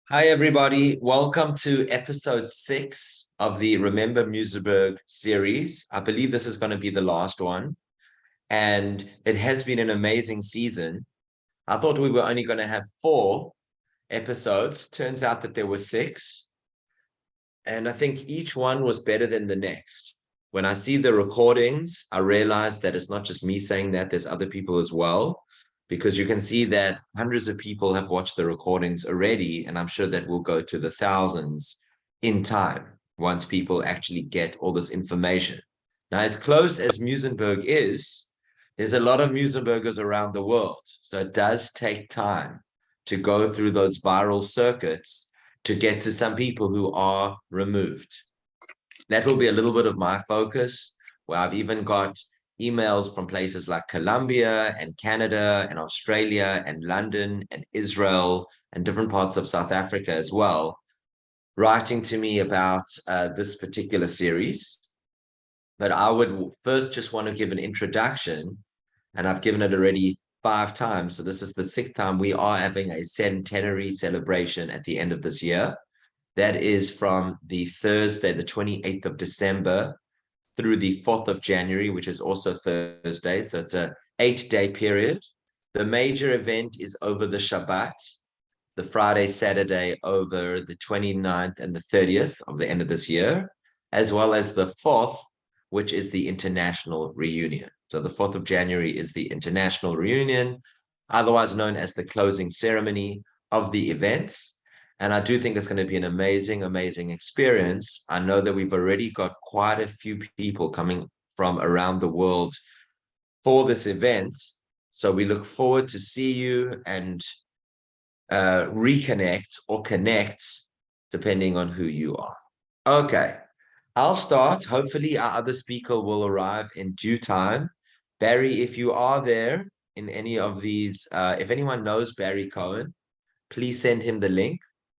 Hi, everybody. Welcome to episode 6 of the Remember Muizenberg series. I believe this is going to be the last one, and it has been an amazing season. I thought we were only going to have 4 episodes. Turns out that there were 6, and I think each one was better than the next. When I see the recordings, I realize that it's not just me saying that, there's other people as well, because you can see that hundreds of people have watched the recordings already, and I'm sure that will go to the thousands in time once people actually get all this information. Now, as close as Muizenberg is, there's a lot of Muizenbergers around the world. So it does take time to go through those viral circuits to get to some people who are removed. That will be a little bit of my focus, where I've even got emails from places like Colombia and Canada and Australia and London and Israel and different parts of South Africa as well, writing to me about this particular series. But I would first just want to give an introduction, and I've given it already 5 times. So this is the 6th time. We are having a centenary celebration at the end of this year. That is from the Thursday, the 28th of December, through the 4th of January, which is also Thursday. So it's a 8-day period. The major event is over the Shabbat, the Friday, Saturday over the 29th and the 30th of the end of this year, as well as the 4th, which is the international reunion. So the 4th of January is the international reunion, otherwise known as the closing ceremony of the events. And I do think it's going to be an amazing, amazing experience. I know that we've already got quite a few people coming from around the world for this event. So we look forward to see you and reconnect or connect depending on who you are. Okay, I'll start. Hopefully, our other speaker will arrive in due time. Barry, if you are there in any of these, if anyone knows Barry Cohen, please send him the link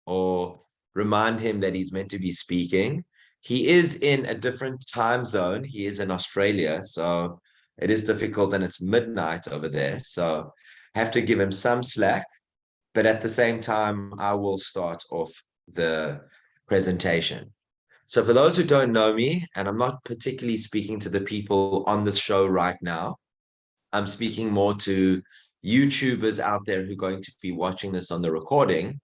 or remind him that he's meant to be speaking. He is in a different time zone. He is in Australia, so it is difficult and it's midnight over there. So have to give him some slack. But at the same time, I will start off the presentation. So for those who don't know me, and I'm not particularly speaking to the people on this show right now, I'm speaking more to YouTubers out there who are going to be watching this on the recording.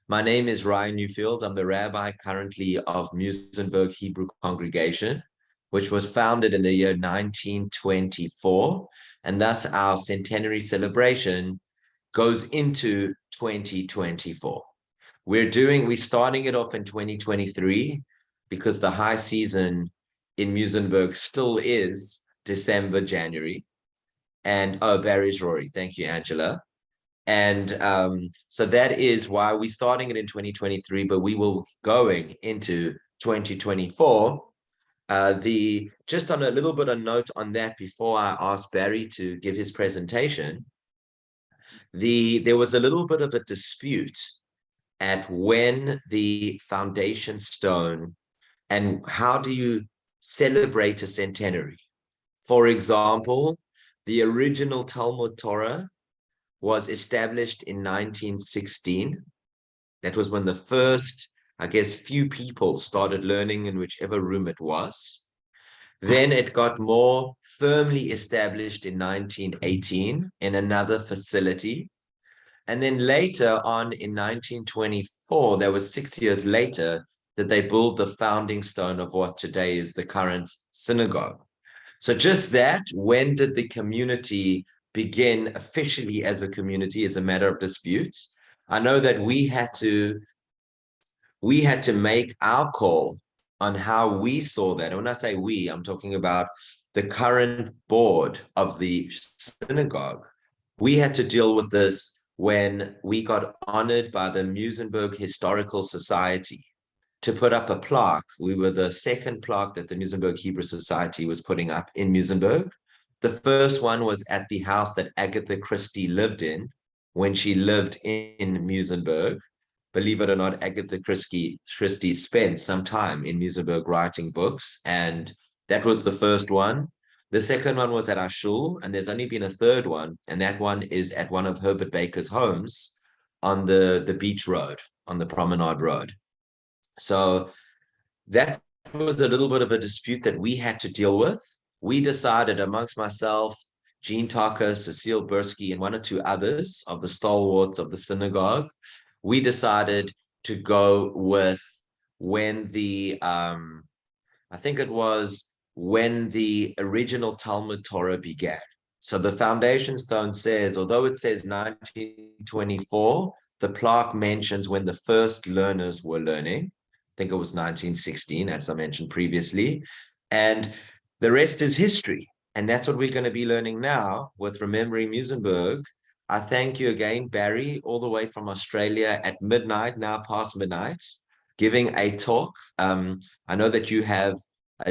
My name is Ryan Newfield. I'm the rabbi currently of Muizenberg Hebrew Congregation, which was founded in the year 1924. And thus our centenary celebration goes into 2024. We're starting it off in 2023 because the high season in Muizenberg still is December, January. And oh, Barry's Rory. Thank you, Angela. And so that is why we're starting it in 2023, but we will going into 2024. Just on a little bit of note on that before I ask Barry to give his presentation, there was a little bit of a dispute at when the foundation stone and how do you celebrate a centenary. For example, the original Talmud Torah was established in 1916. That was when the first, I guess, few people started learning in whichever room it was. Then it got more firmly established in 1918 in another facility. And then later on in 1924, that was 6 years later, that they built the founding stone of what today is the current synagogue. So just that, when did the community begin officially as a community is a matter of dispute. I know that we had to make our call on how we saw that. And when I say we, I'm talking about the current board of the synagogue. We had to deal with this when we got honored by the Muizenberg Historical Society to put up a plaque. We were the second plaque that the Muizenberg Hebrew Society was putting up in Muizenberg. The first one was at the house that Agatha Christie lived in when she lived in Muizenberg. Believe it or not, Agatha Christie spent some time in Muizenberg writing books, and that was the first one. The second one was at our shul, and there's only been a third one, and that one is at one of Herbert Baker's homes on the beach road, on the promenade road. So that was a little bit of a dispute that we had to deal with. We decided amongst myself, Jean Tucker, Cecile Bursky, and one or two others of the stalwarts of the synagogue, we decided to go with when I think it was when the original Talmud Torah began. So the foundation stone says, although it says 1924, the plaque mentions when the first learners were learning. I think it was 1916, as I mentioned previously. And the rest is history. And that's what we're going to be learning now with Remembering Muizenberg. I thank you again, Barry, all the way from Australia at midnight, now past midnight, giving a talk. I know that you have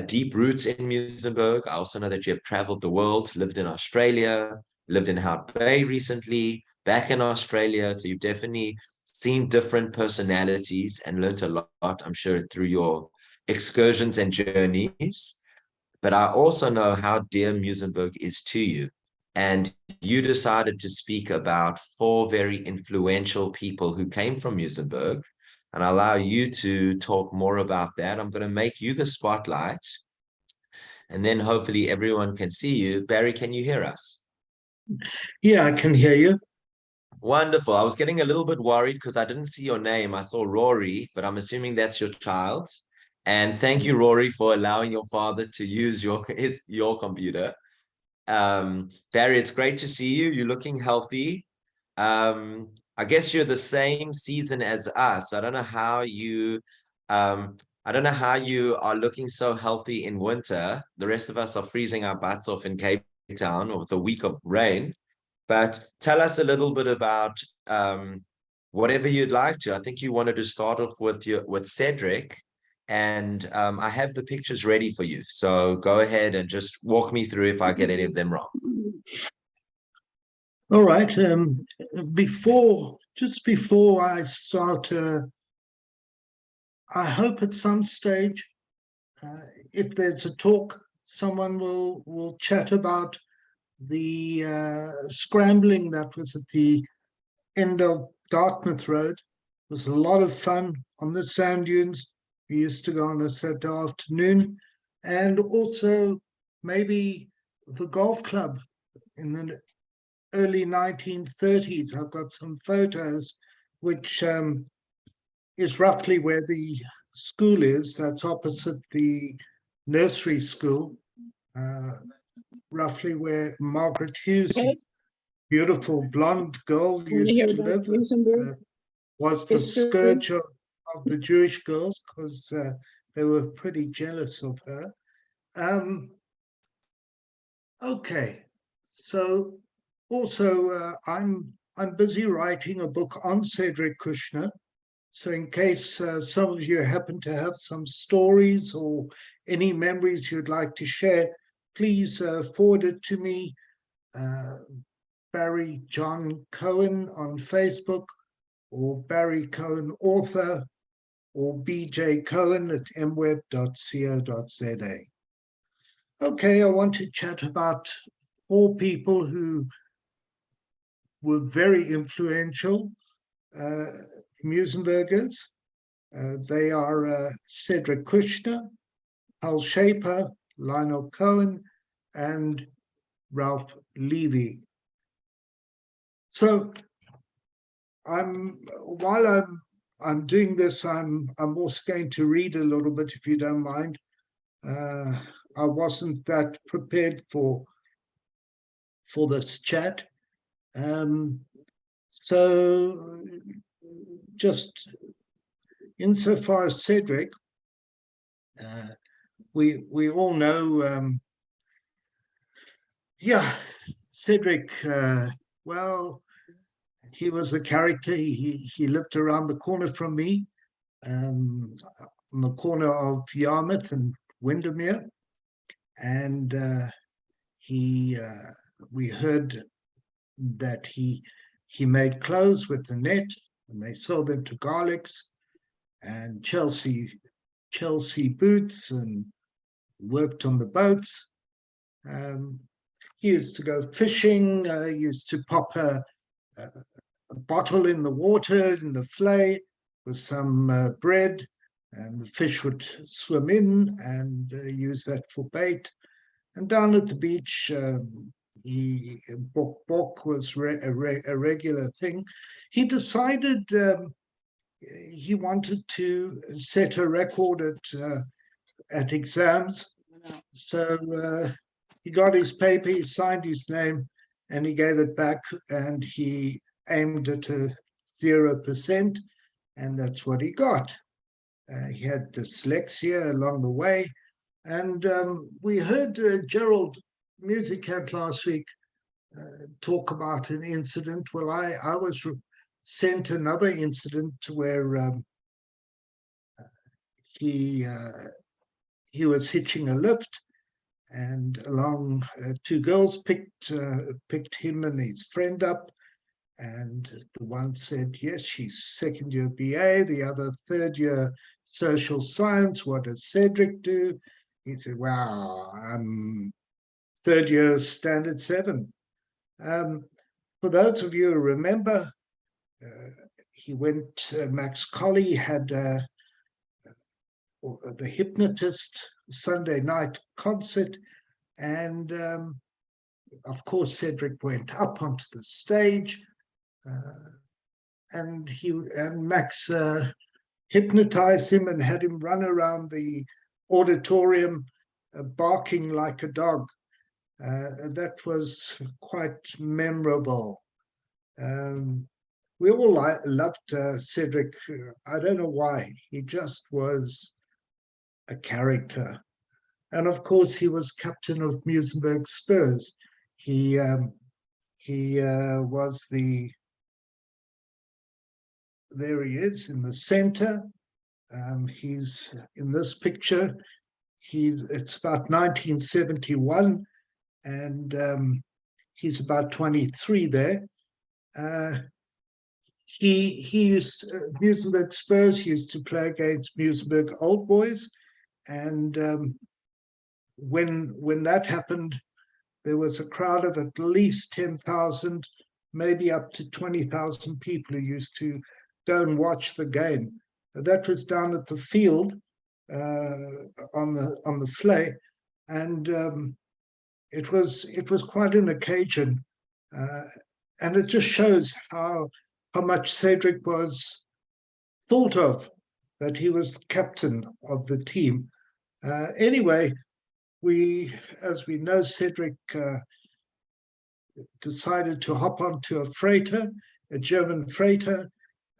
deep roots in Muizenberg. I also know that you have traveled the world, lived in Australia, lived in Hout Bay recently, back in Australia. So you've definitely seen different personalities and learned a lot, I'm sure, through your excursions and journeys. But I also know how dear Muizenberg is to you. And you decided to speak about four very influential people who came from Muizenberg, and allow you to talk more about that. I'm going to make you the spotlight, and then hopefully everyone can see you. Barry, can you hear us? Yeah, I can hear you. Wonderful. I was getting a little bit worried because I didn't see your name. I saw Rory, but I'm assuming that's your child. And thank you, Rory, for allowing your father to use your computer. Barry, it's great to see you. You're looking healthy. I guess you're the same season as us. I don't know how you are looking so healthy in winter. The rest of us are freezing our butts off in Cape Town with a week of rain. But tell us a little bit about whatever you'd like to. I think you wanted to start off with Cedric, and I have the pictures ready for you. So go ahead and just walk me through if I get any of them wrong. All right. Just before I start, I hope at some stage, if there's a talk, someone will chat about the scrambling that was at the end of Dartmouth Road. It was a lot of fun on the sand dunes. We used to go on a Saturday afternoon, and also maybe the golf club in the early 1930s. I've got some photos, which is roughly where the school is. That's opposite the nursery school, roughly where Margaret Hughes, beautiful blonde girl, used to live. Was the scourge of the Jewish girls because they were pretty jealous of her. Okay, so also I'm busy writing a book on Cedric Kushner. So in case some of you happen to have some stories or any memories you'd like to share, please forward it to me, Barry John Cohen on Facebook, or Barry Cohen author, or BJ Cohen at mweb.co.za. Okay, I want to chat about four people who were very influential Muizenbergers. They are Cedric Kushner, Hal Shaper, Lionel Cohen, and Ralph Levy. So while I'm doing this, I'm also going to read a little bit, if you don't mind. I wasn't that prepared for this chat. So just insofar as Cedric, we all know, Cedric, well, he was a character. He lived around the corner from me, on the corner of Yarmouth and Windermere, and we heard that he made clothes with the net, and they sold them to Garlicks and Chelsea boots, and worked on the boats. He used to go fishing. Used to pop a bottle in the water in the flay with some bread, and the fish would swim in and use that for bait. And down at the beach, bok was a regular thing. He decided he wanted to set a record at exams. So he got his paper, he signed his name, and he gave it back, and he aimed at a 0%, and that's what he got. He had dyslexia along the way. And we heard Gerald Musicat last week talk about an incident. Well, I was sent another incident where he was hitching a lift, and along two girls picked him and his friend up, and the one said, yes, she's second year BA, the other third year social science. What does Cedric do? He said, wow, I'm third year standard 7. For those of you who remember, he went, Max Colley had the Hypnotist Sunday night concert, and of course Cedric went up onto the stage, and Max hypnotized him and had him run around the auditorium barking like a dog. That was quite memorable. We all loved Cedric. I don't know why. He just was a character. And of course, he was captain of Muizenberg Spurs. He was there he is in the center. He's in this picture. It's about 1971, and he's about 23 there. He used Muizenberg Spurs used to play against Muizenberg Old Boys, and when that happened, there was a crowd of at least 10,000, maybe up to 20,000 people who used to go and watch the game. That was down at the field on the flay, and it was quite an occasion, and it just shows how much Cedric was thought of, that he was captain of the team. Anyway, as we know, Cedric decided to hop onto a freighter, a German freighter,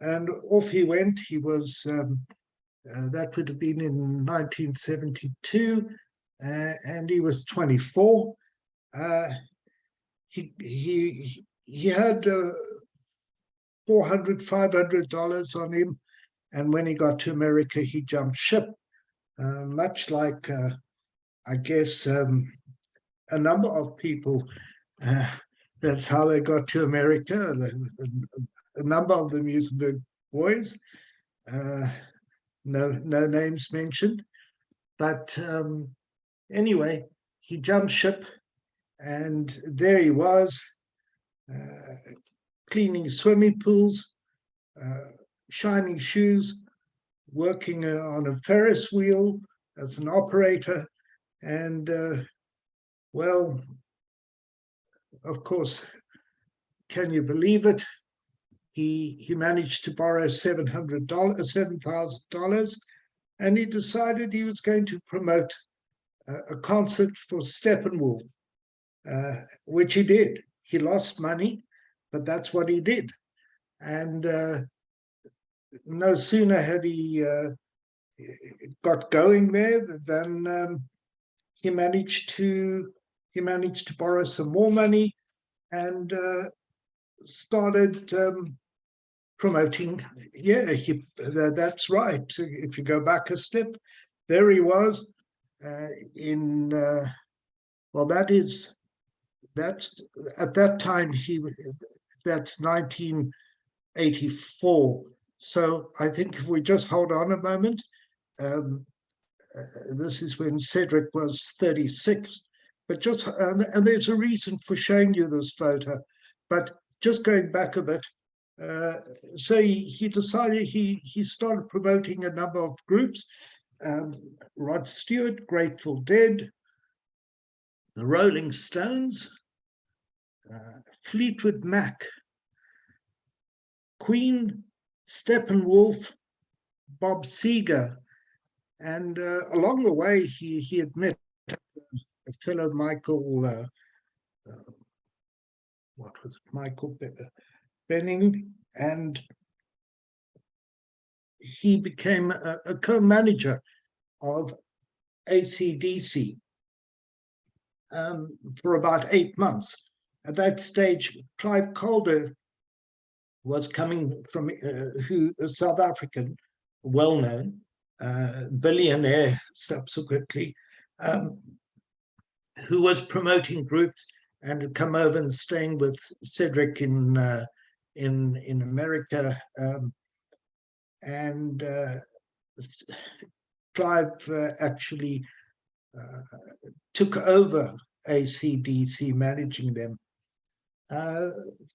and off he went. He was, that would have been in 1972, and he was 24. He had $400, $500 on him, and when he got to America, he jumped ship, much like, I guess, a number of people. That's how they got to America. A number of the Muizenberg boys, no names mentioned, but anyway, he jumped ship, and there he was, cleaning swimming pools, shining shoes, working on a Ferris wheel as an operator, and well, of course, can you believe it? He managed to borrow $7,000, and he decided he was going to promote a concert for Steppenwolf, which he did. He lost money, but that's what he did. And no sooner had he got going there than he managed to borrow some more money and started promoting. Yeah, that's right. If you go back a step, there he was in well, that's at that time that's 1984. So I think if we just hold on a moment, this is when Cedric was 36. But just and there's a reason for showing you this photo. But just going back a bit, So he decided he started promoting a number of groups. Rod Stewart, Grateful Dead, the Rolling Stones, Fleetwood Mac, Queen, Steppenwolf, Bob Seger, and along the way he had met a fellow Michael, what was it, Michael Benning, and he became a co-manager of AC/DC for about 8 months. At that stage, Clive Calder was coming from, who a South African, well-known, billionaire subsequently, who was promoting groups and had come over and staying with Cedric in America. And Clive actually took over AC/DC, managing them.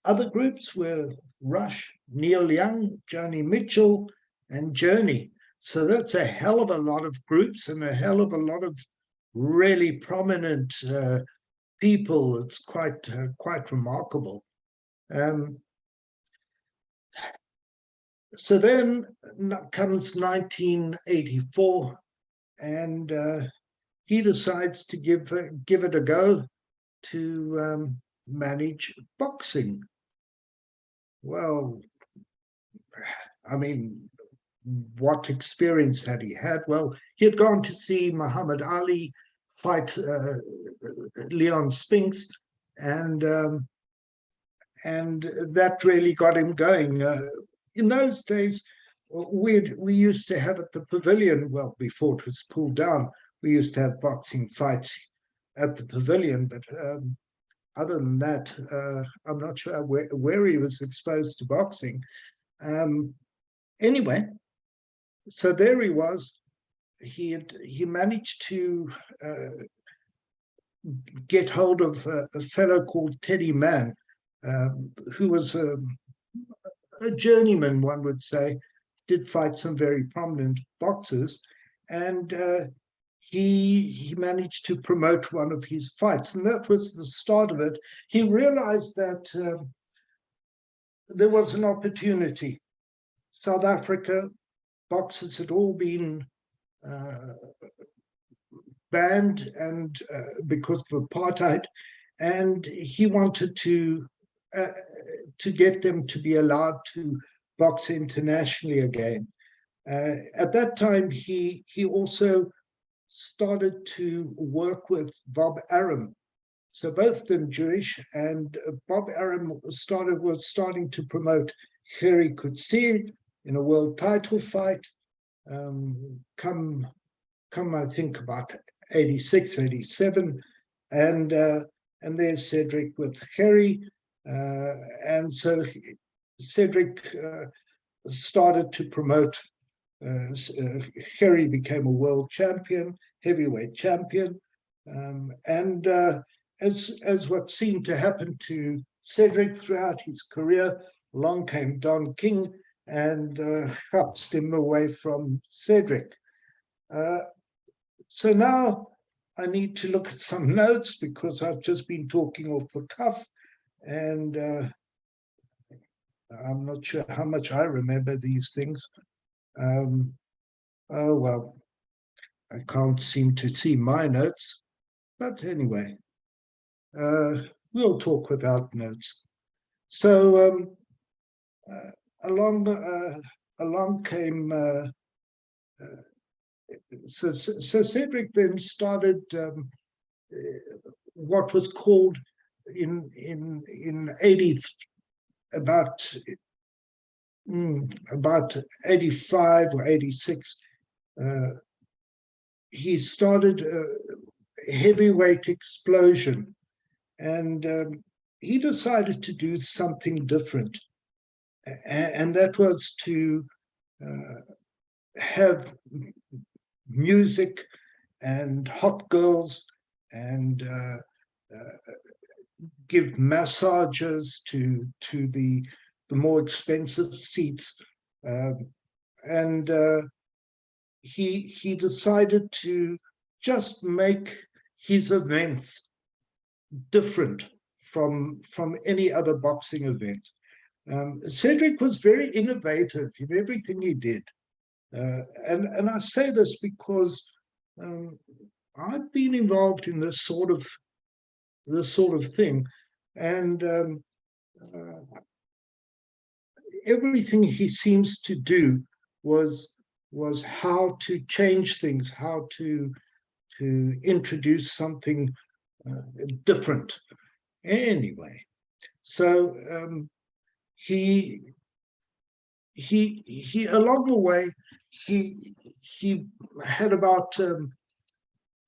Other groups were Rush, Neil Young, Joni Mitchell, and Journey. So that's a hell of a lot of groups and a hell of a lot of really prominent people. It's quite remarkable. So then comes 1984, and he decides to give it a go to manage boxing. Well, I mean, what experience had he had? Well, he had gone to see Muhammad Ali fight Leon Spinks, and that really got him going. In those days, we used to have at the pavilion, well, before it was pulled down, we used to have boxing fights at the pavilion, but other than that, I'm not sure where he was exposed to boxing. Anyway, so there he was. He managed to get hold of a fellow called Teddy Mann, who was a journeyman, one would say, did fight some very prominent boxers, and he managed to promote one of his fights, and that was the start of it. He realized that there was an opportunity. South Africa, boxers had all been banned and because of apartheid, and he wanted to get them to be allowed to box internationally again. At that time, he also started to work with Bob Arum. So both of them Jewish, and Bob Arum was starting to promote Harry Coetzee in a world title fight. Come, I think about 86, 87, and there's Cedric with Harry, and so Cedric started to promote. Harry became a world champion, heavyweight champion, and as what seemed to happen to Cedric throughout his career, along came Don King and helped him away from Cedric. So now I need to look at some notes because I've just been talking off the cuff, and I'm not sure how much I remember these things. Oh, well, I can't seem to see my notes, but anyway, we'll talk without notes. So along came, so Cedric then started what was called in 80, about 85 or 86, he started a heavyweight explosion, and he decided to do something different, and that was to have music and hot girls and give massages to the more expensive seats, and he decided to just make his events different from any other boxing event. Cedric was very innovative in everything he did, and I say this because I've been involved in this sort of thing, and everything he seems to do was how to change things, how to introduce something different. Anyway, so he along the way he had about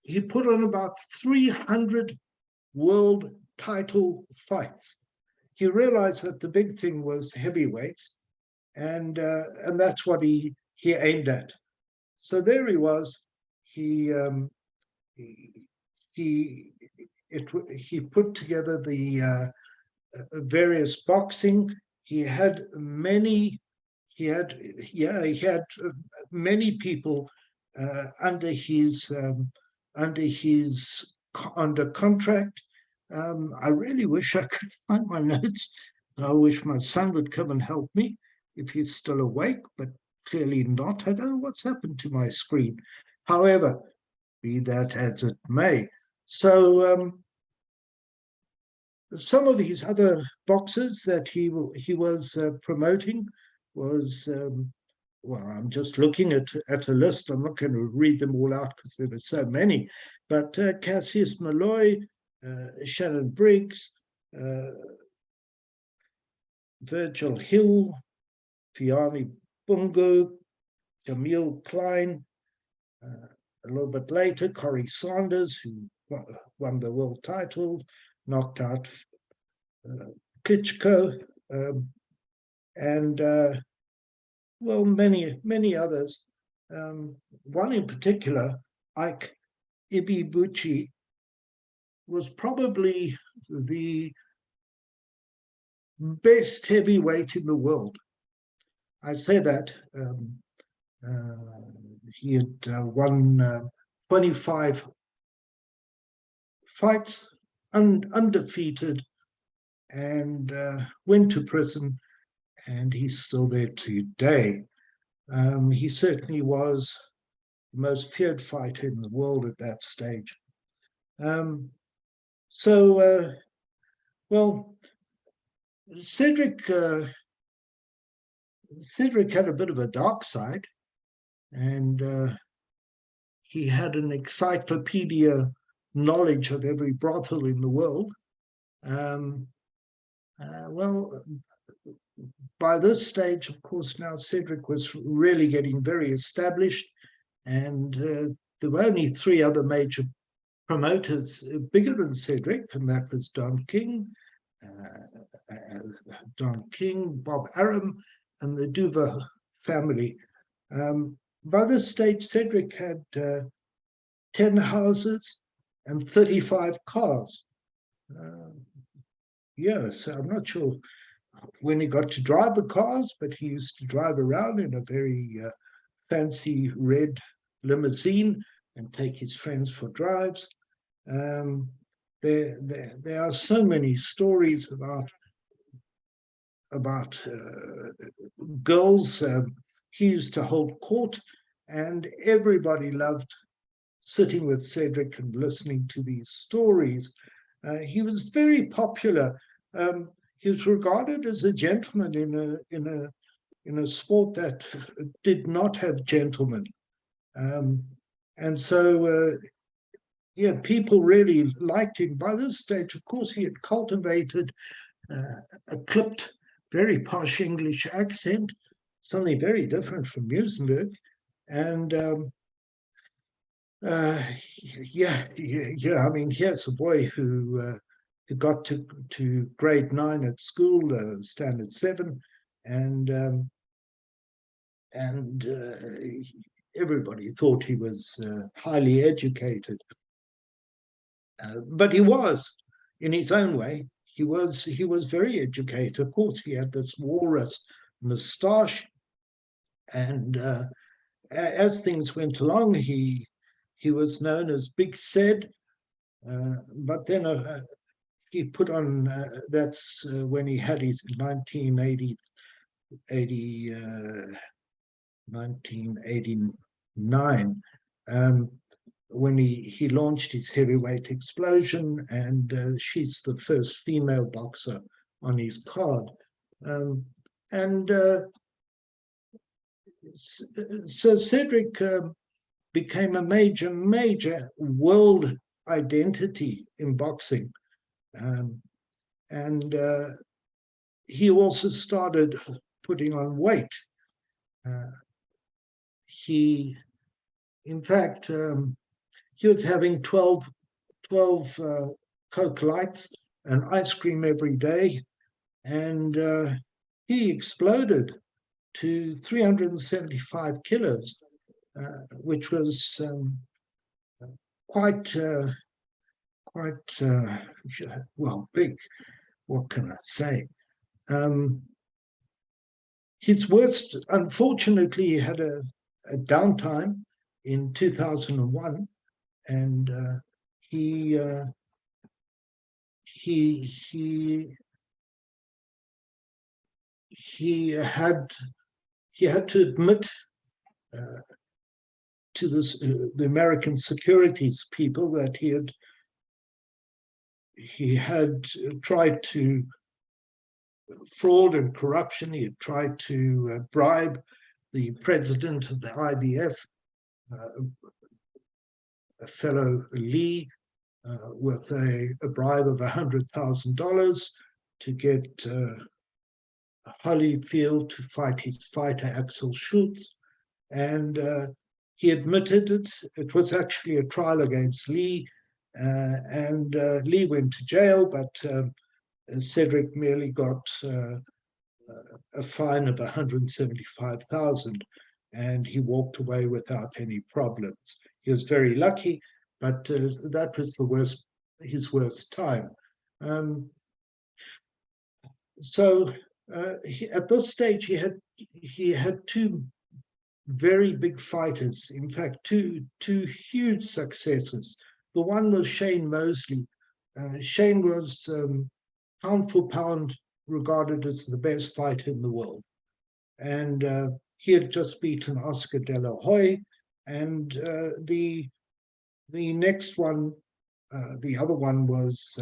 he put on about 300 world title fights. He realized that the big thing was heavyweights, and that's what he aimed at. So there he was. He he he put together the various boxing. He had many. He had many people under his under contract. I really wish I could find my notes. I wish my son would come and help me if he's still awake, but clearly not. I don't know what's happened to my screen. However, be that as it may. So some of his other boxes that he was promoting was, well, I'm just looking at a list. I'm not going to read them all out because there were so many, but Cassius Malloy, Shannon Briggs, Virgil Hill, Fiani Bungo, Jamil Klein, a little bit later, Corey Sanders, who won the world title, knocked out Klitschko, and well, many others. One in particular, Ike Ibebuchi, was probably the best heavyweight in the world. I say that. He had won 25 fights, undefeated, and went to prison, and he's still there today. He certainly was the most feared fighter in the world at that stage. Well, Cedric had a bit of a dark side, and he had an encyclopedia knowledge of every brothel in the world. Well, by this stage, of course, now Cedric was really getting very established, and there were only 3 other major promoters bigger than Cedric, and that was Don King, Bob Arum, and the Duva family. By this stage, Cedric had 10 houses and 35 cars. Yes, I'm not sure when he got to drive the cars, but he used to drive around in a very fancy red limousine and take his friends for drives. There are so many stories about girls. He used to hold court, and everybody loved sitting with Cedric and listening to these stories. He was very popular. He was regarded as a gentleman in a sport that did not have gentlemen, and so yeah, people really liked him. By this stage, of course, he had cultivated a clipped, very posh English accent, something very different from Muizenberg, and yeah. I mean, here's a boy who got to grade 9 at school, standard 7, and everybody thought he was highly educated, but he was, in his own way. he was very educated. Of course, he had this walrus moustache, and as things went along, he was known as Big Said. But then he put on, that's when he had his 1989, when he launched his heavyweight explosion, and she's the first female boxer on his card. And so Cedric became a major world identity in boxing. And he also started putting on weight. In fact, he was having 12 Coke Lights and ice cream every day. And he exploded to 375 kilos, which was quite well, big. What can I say? His worst, unfortunately, he had a downtime in 2001, and he had to admit to the American securities people that he had tried to fraud and corruption. He had tried to bribe the president of the IBF, a fellow Lee, with a bribe of $100,000 to get Holyfield to fight his fighter Axel Schultz. And he admitted it. It was actually a trial against Lee, and Lee went to jail, but Cedric merely got a fine of $175,000, and he walked away without any problems. He was very lucky, but that was his worst time. So at this stage, he had two very big fighters. In fact, two huge successes. The one was Shane Mosley. Shane was pound for pound regarded as the best fighter in the world, and he had just beaten Oscar De La Hoya. And the next one, the other one, was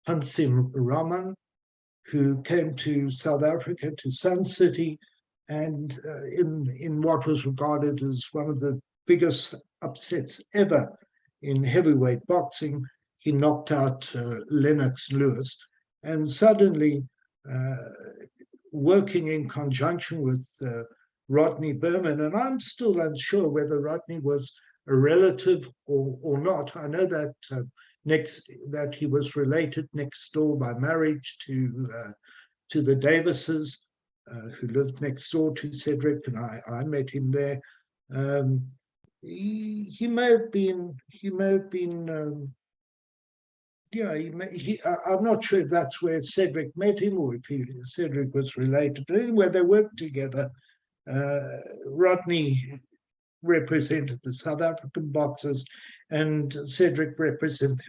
Hansim Rahman, who came to South Africa, to Sun City, and in what was regarded as one of the biggest upsets ever in heavyweight boxing, he knocked out Lennox Lewis. And suddenly, working in conjunction with Rodney Berman, and I'm still unsure whether Rodney was a relative or not. I know that that he was related next door by marriage to the Davises, who lived next door to Cedric, and I met him there. He may have been. I'm not sure if that's where Cedric met him or if Cedric was related. But anyway, they worked together. Rodney represented the South African boxers, and Cedric represented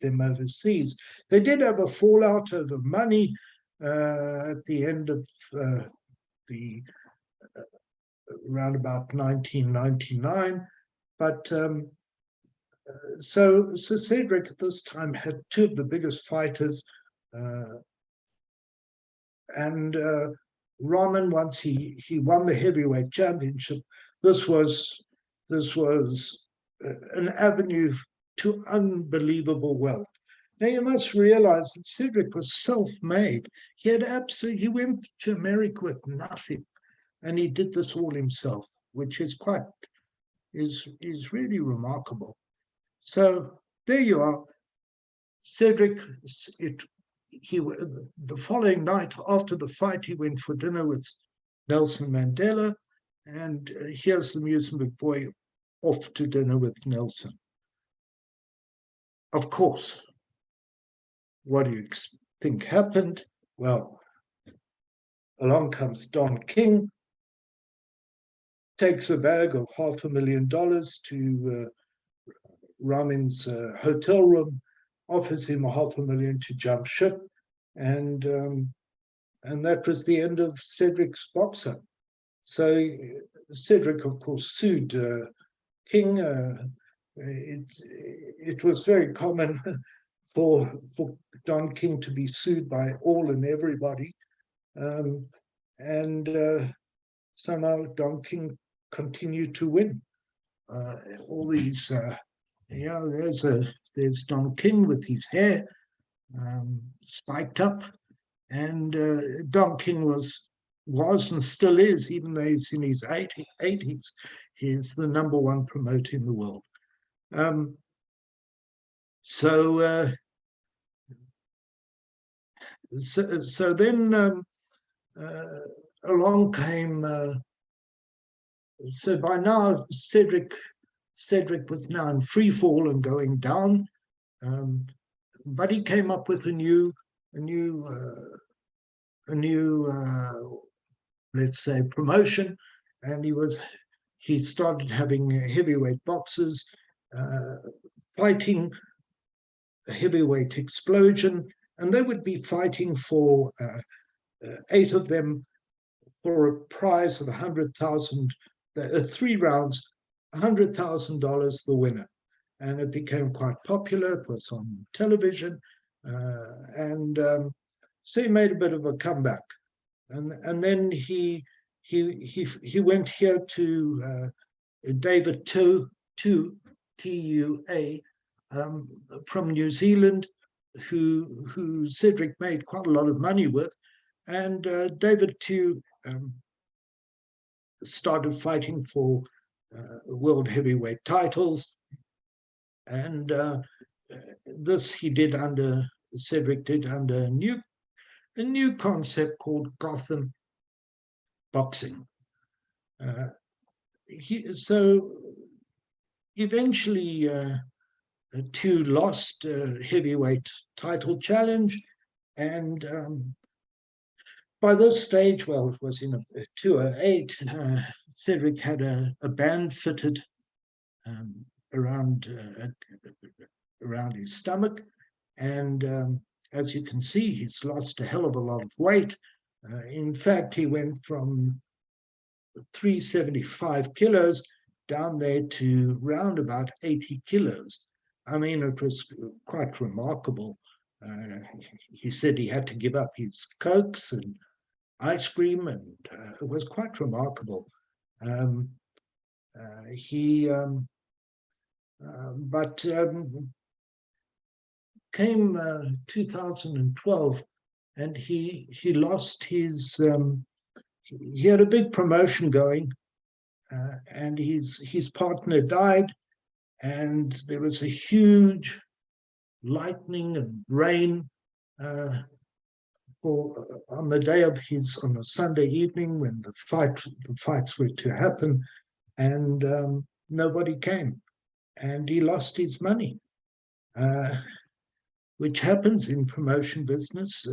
them overseas. They did have a fallout over money at the end of around about 1999, but so Cedric at this time had two of the biggest fighters, and Rahman, once he won the heavyweight championship, this was an avenue to unbelievable wealth. Now you must realize that Cedric was self-made. He went to America with nothing, and he did this all himself, which is really remarkable. So there you are. Cedric, the following night after the fight, he went for dinner with Nelson Mandela, and here's the Muizenberg boy off to dinner with Nelson. Of course, what do you think happened? Well, along comes Don King, takes a bag of $500,000 to Ramin's hotel room, offers him $500,000 to jump ship, and that was the end of Cedric's boxer. So Cedric, of course, sued King. It was very common for Don King to be sued by all and everybody, and somehow Don King continued to win. All these, there's Don King with his hair spiked up, and Don King was and still is, even though he's in his 80s, he's the #1 promoter in the world. So then along came. So by now, Cedric was now in free fall and going down, but he came up with a new, let's say, promotion, and he started having heavyweight boxers fighting a heavyweight explosion, and they would be fighting for 8 of them for a prize of 100,000, 3 rounds, $100,000 the winner. And it became quite popular. It was on television, and so he made a bit of a comeback. And then he went here to David Tua, from New Zealand, who Cedric made quite a lot of money with, and David Tua started fighting for world heavyweight titles, and this Cedric did under a new concept called Gotham boxing. So eventually Tua lost a heavyweight title challenge, and by this stage, well, it was in 2008, Cedric had a band fitted around his stomach, and as you can see, he's lost a hell of a lot of weight. In fact, he went from 375 kilos down there to round about 80 kilos. I mean, it was quite remarkable. He said he had to give up his Cokes and ice cream, and it was quite remarkable. But came 2012, and he lost his. He had a big promotion going, and his partner died, and there was a huge lightning and rain on the day of on a Sunday evening when the fights were to happen, and nobody came, and he lost his money, which happens in promotion business,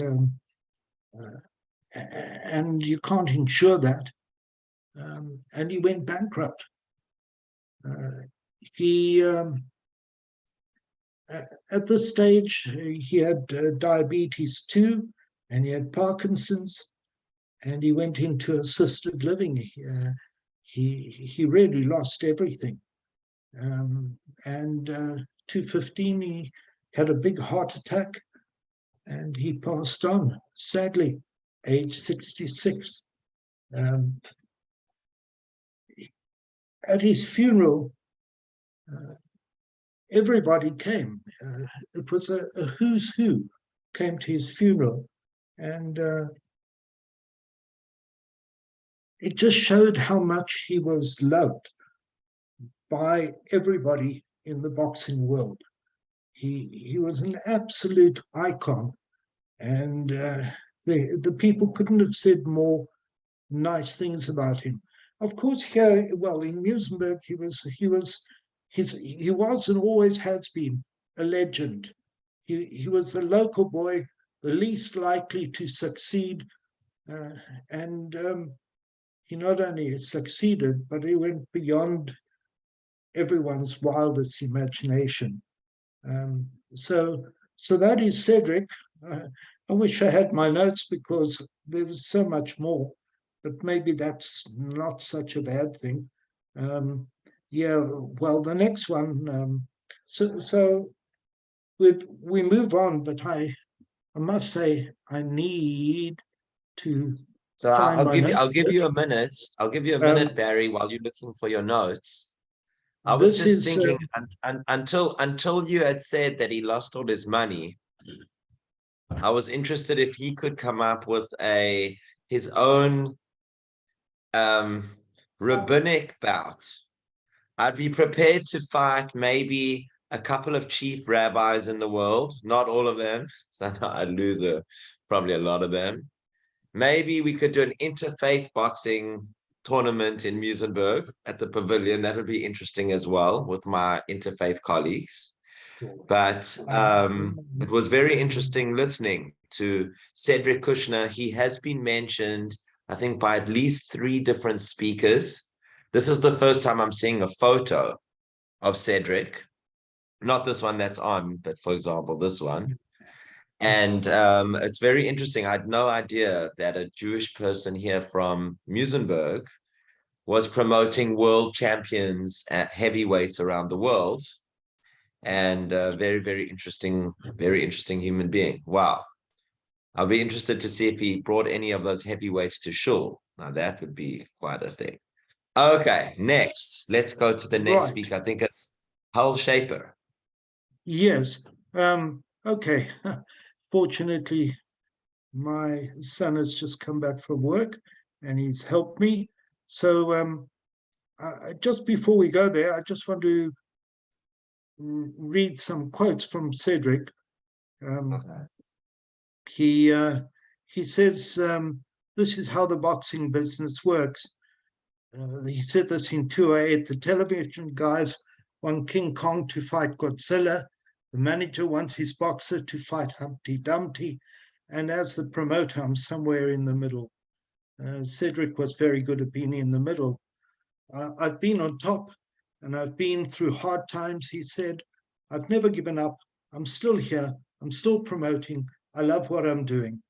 and you can't insure that, and he went bankrupt. At this stage, he had diabetes too, and he had Parkinson's, and he went into assisted living. He really lost everything. And 2015, he had a big heart attack, and he passed on, sadly, age 66. At his funeral, everybody came. It was a who's who came to his funeral, and it just showed how much he was loved by everybody in the boxing world. He was an absolute icon, and the people couldn't have said more nice things about him. Of course, here, well, in Muizenberg, he was and always has been a legend. he was a local boy, the least likely to succeed, and he not only succeeded, but he went beyond everyone's wildest imagination. Um, so, so that is Cedric. I wish I had my notes because there was so much more, but maybe that's not such a bad thing. Um, yeah, well, the next one. So we move on, but I must say I need to So find my I'll give notebook. you a minute. I'll give you a minute, Um, Barry, while you're looking for your notes. I was this just is thinking until you had said that he lost all his money, I was interested if he could come up with his own um rabbinic bout. I'd be prepared to fight maybe a couple of chief rabbis in the world, not all of them. So I'd lose probably a lot of them. Maybe we could do an interfaith boxing tournament in Muizenberg at the pavilion. That would be interesting as well with my interfaith colleagues. But it was very interesting listening to Cedric Kushner. He has been mentioned, I think, by at least 3 different speakers. This is the first time I'm seeing a photo of Cedric, not this one that's on, but for example, this one. And it's very interesting. I had no idea that a Jewish person here from Muizenberg was promoting world champions at heavyweights around the world. And very interesting human being. Wow. I'll be interested to see if he brought any of those heavyweights to Shul. Now that would be quite a thing. Okay, next. Let's go to the next right. speaker. I think it's Hull Shaper. Yes. Okay. Fortunately, my son has just come back from work and he's helped me. So just before we go there, I just want to read some quotes from Cedric. Okay. He he says this is how the boxing business works. He said this in 2008. The television guys want King Kong to fight Godzilla. The manager wants his boxer to fight Humpty Dumpty. And as the promoter, I'm somewhere in the middle. Cedric was very good at being in the middle. I've been on top and I've been through hard times, he said. I've never given up. I'm still here. I'm still promoting. I love what I'm doing.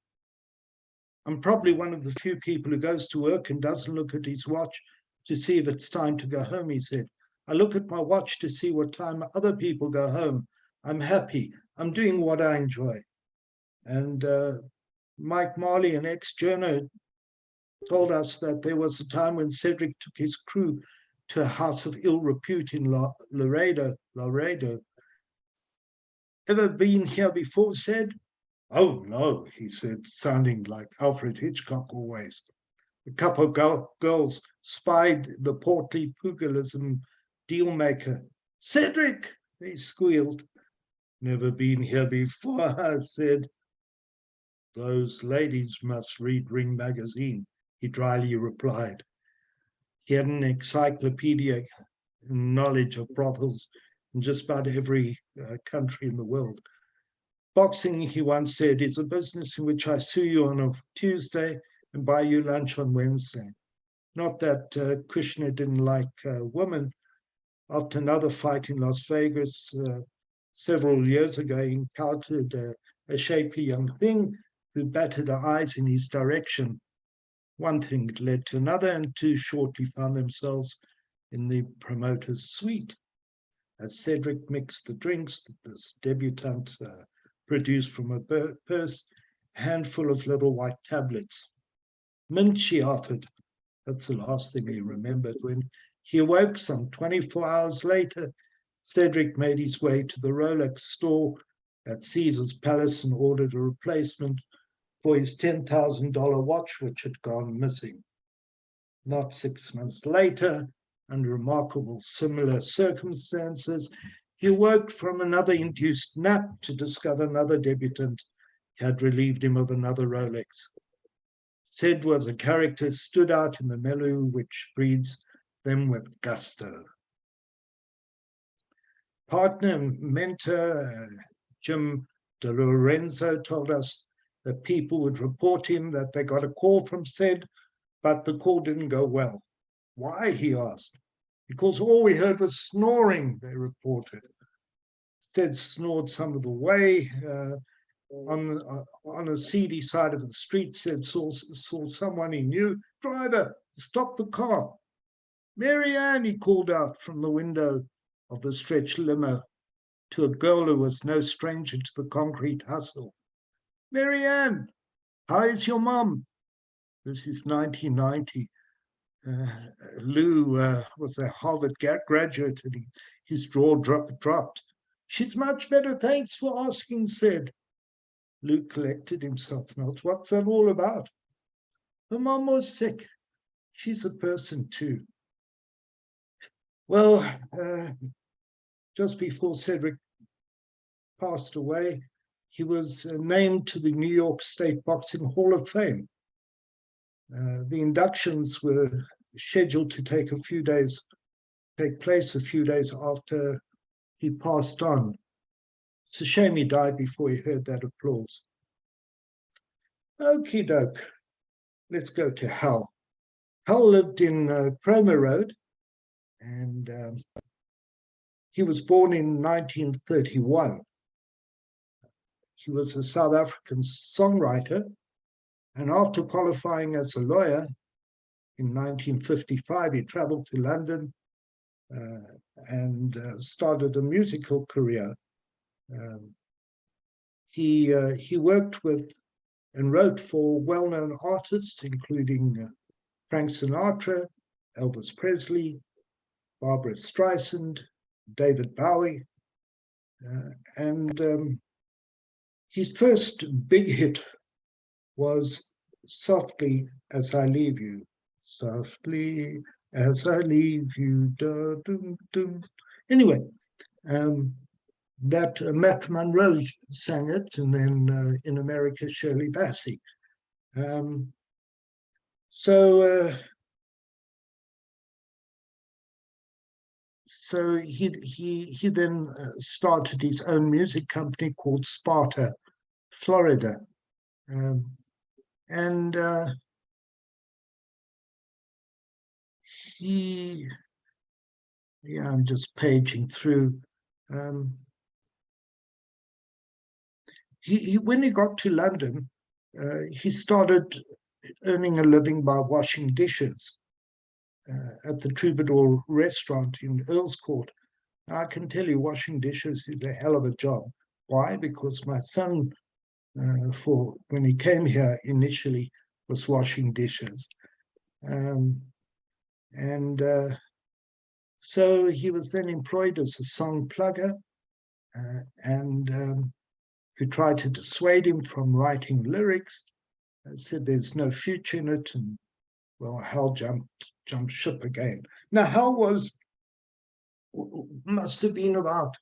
I'm probably one of the few people who goes to work and doesn't look at his watch to see if it's time to go home, he said. I look at my watch to see what time other people go home. I'm happy. I'm doing what I enjoy. And Mike Marley, an ex-journo, told us that there was a time when Cedric took his crew to a house of ill repute in Laredo. Ever been here before, said? Oh, no, he said, sounding like Alfred Hitchcock always. A couple of girls spied the portly pugilism dealmaker. Cedric, they squealed. Never been here before, I said. Those ladies must read Ring magazine, he dryly replied. He had an encyclopedia knowledge of brothels in just about every country in the world. Boxing, he once said, is a business in which I sue you on a Tuesday and buy you lunch on Wednesday. Not that Kushner didn't like women. After another fight in Las Vegas several years ago, he encountered a shapely young thing who batted her eyes in his direction. One thing led to another, and two shortly found themselves in the promoter's suite. As Cedric mixed the drinks that this debutante produced from a purse, a handful of little white tablets. Mint, she offered. That's the last thing he remembered. When he awoke some 24 hours later, Cedric made his way to the Rolex store at Caesar's Palace and ordered a replacement for his $10,000 watch, which had gone missing. Not 6 months later, under remarkable similar circumstances, he awoke from another induced nap to discover another debutant had relieved him of another Rolex. Ced was a character stood out in the milieu which breeds them with gusto. Partner, mentor, Jim De Lorenzo told us that people would report him, that they got a call from said, but the call didn't go well. Why, he asked. Because all we heard was snoring, they reported. Said snored some of the way on a seedy side of the street. Said saw someone he knew. Driver, stop the car. Mary Ann, he called out from the window of the stretch limo to a girl who was no stranger to the concrete hustle. Mary Ann, how is your mum? This is 1990. Lou was a Harvard graduate and his jaw dropped. She's much better, thanks for asking, said. Lou collected himself. Now, what's that all about? Her mum was sick. She's a person too. Well, just before Cedric passed away, he was named to the New York State Boxing Hall of Fame. The inductions were scheduled to take place a few days after he passed on. It's a shame he died before he heard that applause. Okie doke, let's go to Hal. Hal lived in Cromer Road, and he was born in 1931. He was a South African songwriter, and after qualifying as a lawyer in 1955, he traveled to London and started a musical career. He worked with and wrote for well-known artists, including Frank Sinatra, Elvis Presley, Barbara Streisand, David Bowie, and his first big hit was Softly As I Leave You. Softly as I leave you. Da, dum, dum. Anyway, that Matt Monroe sang it, and then in America, Shirley Bassey. So he then started his own music company called Sparta, Florida. And I'm just paging through. When he got to London, he started earning a living by washing dishes at the Troubadour restaurant in Earl's Court. Now, I can tell you, washing dishes is a hell of a job. Why? Because my son, when he came here initially, was washing dishes. So he was then employed as a song plugger, and who tried to dissuade him from writing lyrics, and said there's no future in it, and well, Hal jumped ship again. Now, Hal must have been about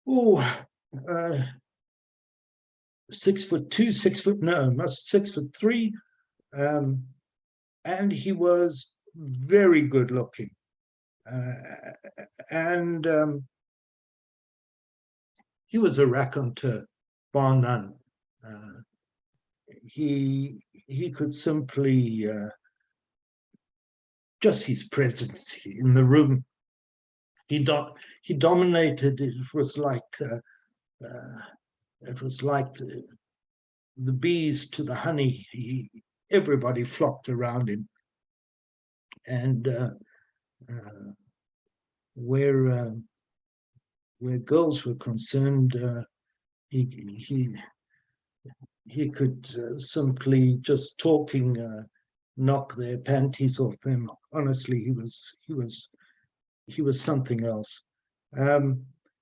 6'2", 6'3", and he was very good looking, and he was a raconteur, bar none. He could simply just his presence in the room. He dominated. It was like the bees to the honey. Everybody flocked around him, and where girls were concerned, he could simply just talking knock their panties off them. Honestly, he was something else.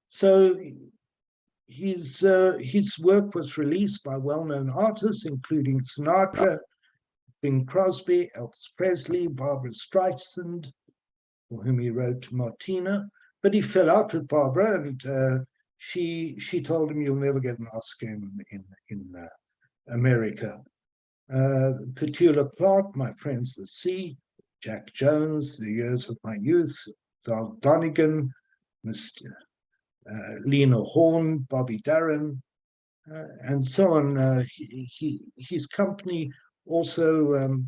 So his work was released by well-known artists, including Sinatra, Bing Crosby, Elvis Presley, Barbara Streisand, for whom he wrote Martina. But he fell out with Barbara, and she told him, "You'll never get an Oscar in America." Petula Clark, My Friends the Sea, Jack Jones, The Years of My Youth, Val Donegan, Lena Horne, Bobby Darin, and so on. His company also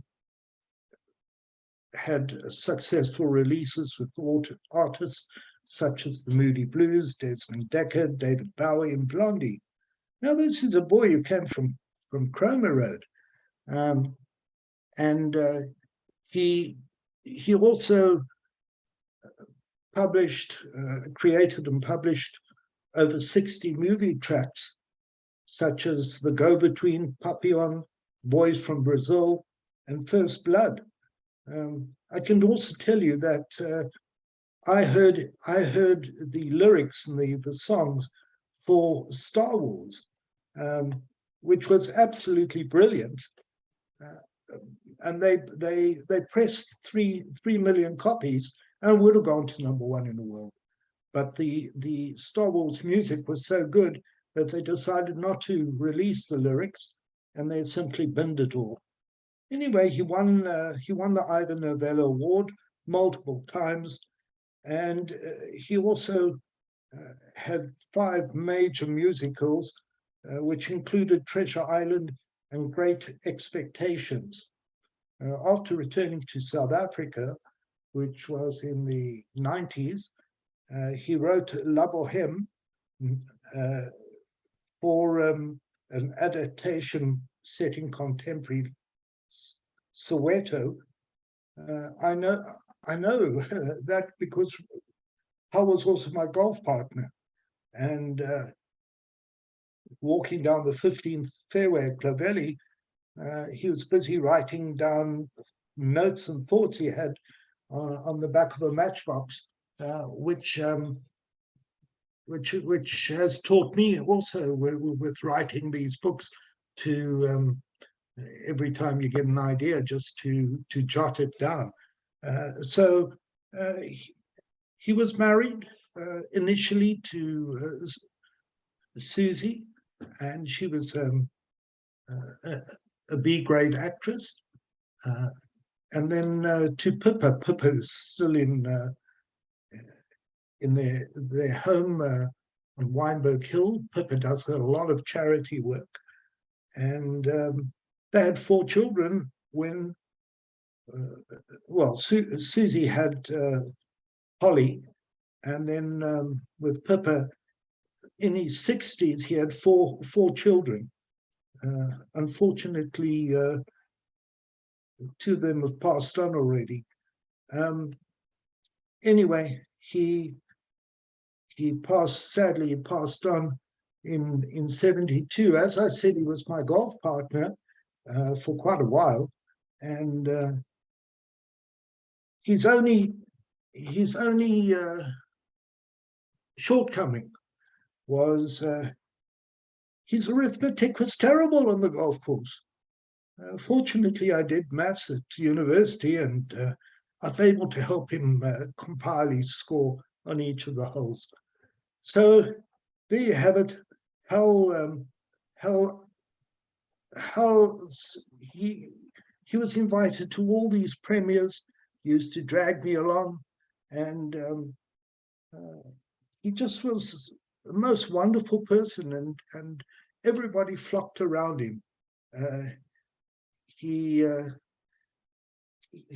had successful releases with artists such as the Moody Blues, Desmond Decker, David Bowie, and Blondie. Now, this is a boy who came from Cromer Road, and he also created and published over 60 movie tracks, such as The Go-Between, Papillon, Boys from Brazil, and First Blood. I can also tell you that I heard the lyrics and the songs for Star Wars, which was absolutely brilliant. And they pressed 3 million copies and would have gone to #1 in the world. But the Star Wars music was so good that they decided not to release the lyrics, and they simply binned it all. Anyway, he won the Ivor Novello Award multiple times, and he also had 5 major musicals, which included Treasure Island and Great Expectations. After returning to South Africa, which was in the 90s, he wrote La Boheme for an adaptation set in contemporary Soweto. I know that because Hal was also my golf partner, and walking down the 15th fairway at Clovelly, he was busy writing down notes and thoughts he had on the back of a matchbox, which has taught me also with writing these books to every time you get an idea, just to jot it down. So he was married initially to Susie, and she was a B-grade actress. And then to Pippa. Pippa is still in their home on Weinberg Hill. Pippa does a lot of charity work. And they had 4 children when, Susie had Holly, and then with Pippa, in his 60s, he had four children. Unfortunately, 2 of them have passed on already. Anyway, he sadly passed on in 72. As I said, he was my golf partner for quite a while, and his only shortcoming was his arithmetic was terrible on the golf course. Fortunately, I did maths at university, and I was able to help him compile his score on each of the holes. So there you have it. How he was invited to all these premieres. He used to drag me along, and he just was the most wonderful person, and everybody flocked around him. He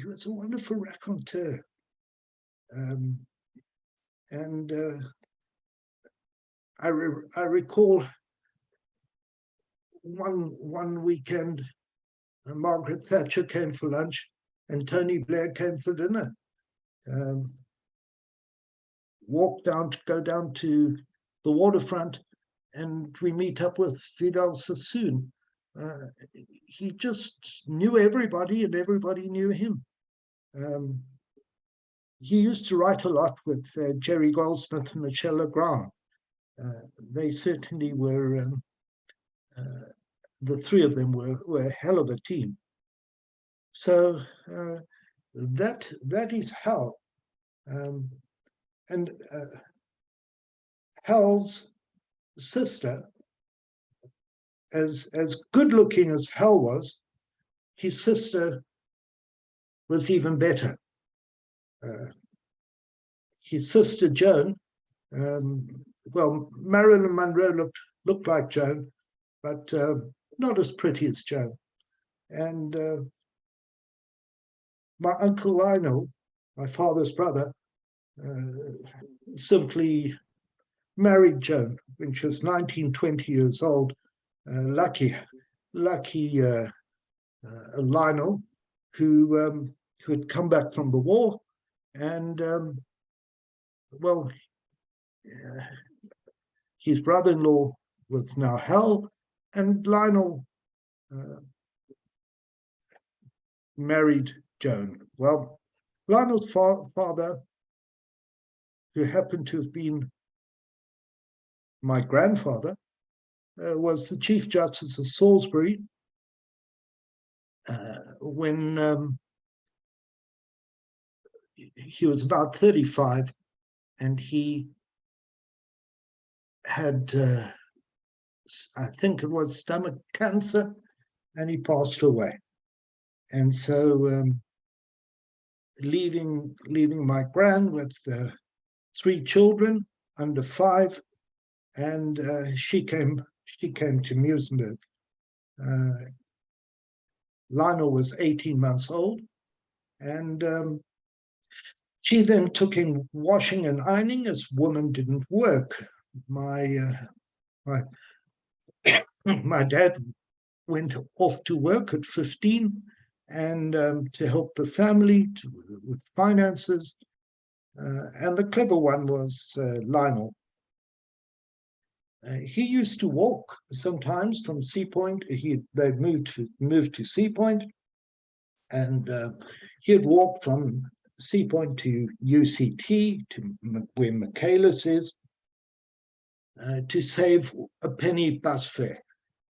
was a wonderful raconteur, and I recall one weekend, Margaret Thatcher came for lunch, and Tony Blair came for dinner. Go down to the waterfront, and we meet up with Fidel Sassoon. He just knew everybody, and everybody knew him. He used to write a lot with Jerry Goldsmith and Michel Legrand. They certainly were, the 3 of them were a hell of a team. So that is Hal. And Hal's sister, as good looking as Hal was, his sister was even better. His sister Joan well, Marilyn Monroe looked like Joan, but not as pretty as Joan. And my uncle Lionel, my father's brother, simply married Joan when she was 19, 20 years old. Lucky Lionel, who had come back from the war, and well, his brother-in-law was now Hal, and Lionel married Joan. Well, Lionel's father, who happened to have been my grandfather, was the Chief Justice of Salisbury when he was about 35, and he had, I think it was stomach cancer, and he passed away. And so leaving my gran with 3 children under 5, and she came to Muizenberg. Lionel was 18 months old, and she then took in washing and ironing, as women didn't work. My dad went off to work at 15, and to help the family with finances. And the clever one was Lionel. He used to walk sometimes from Sea Point. They'd moved to Sea Point, and he'd walk from Sea Point to UCT, to where Michaelis is, to save a penny bus fare.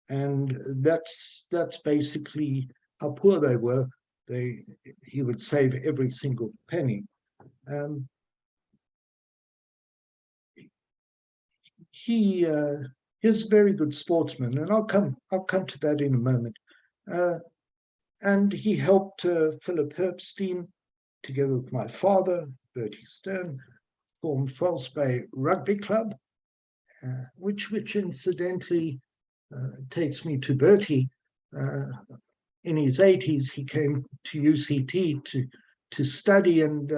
And that's basically how poor they were. He would save every single penny. He's a very good sportsman, and I'll come to that in a moment. And he helped Philip Herbstein, together with my father, Bertie Stone, form False Bay Rugby Club, which incidentally takes me to Bertie. In his 80s, he came to UCT to study, and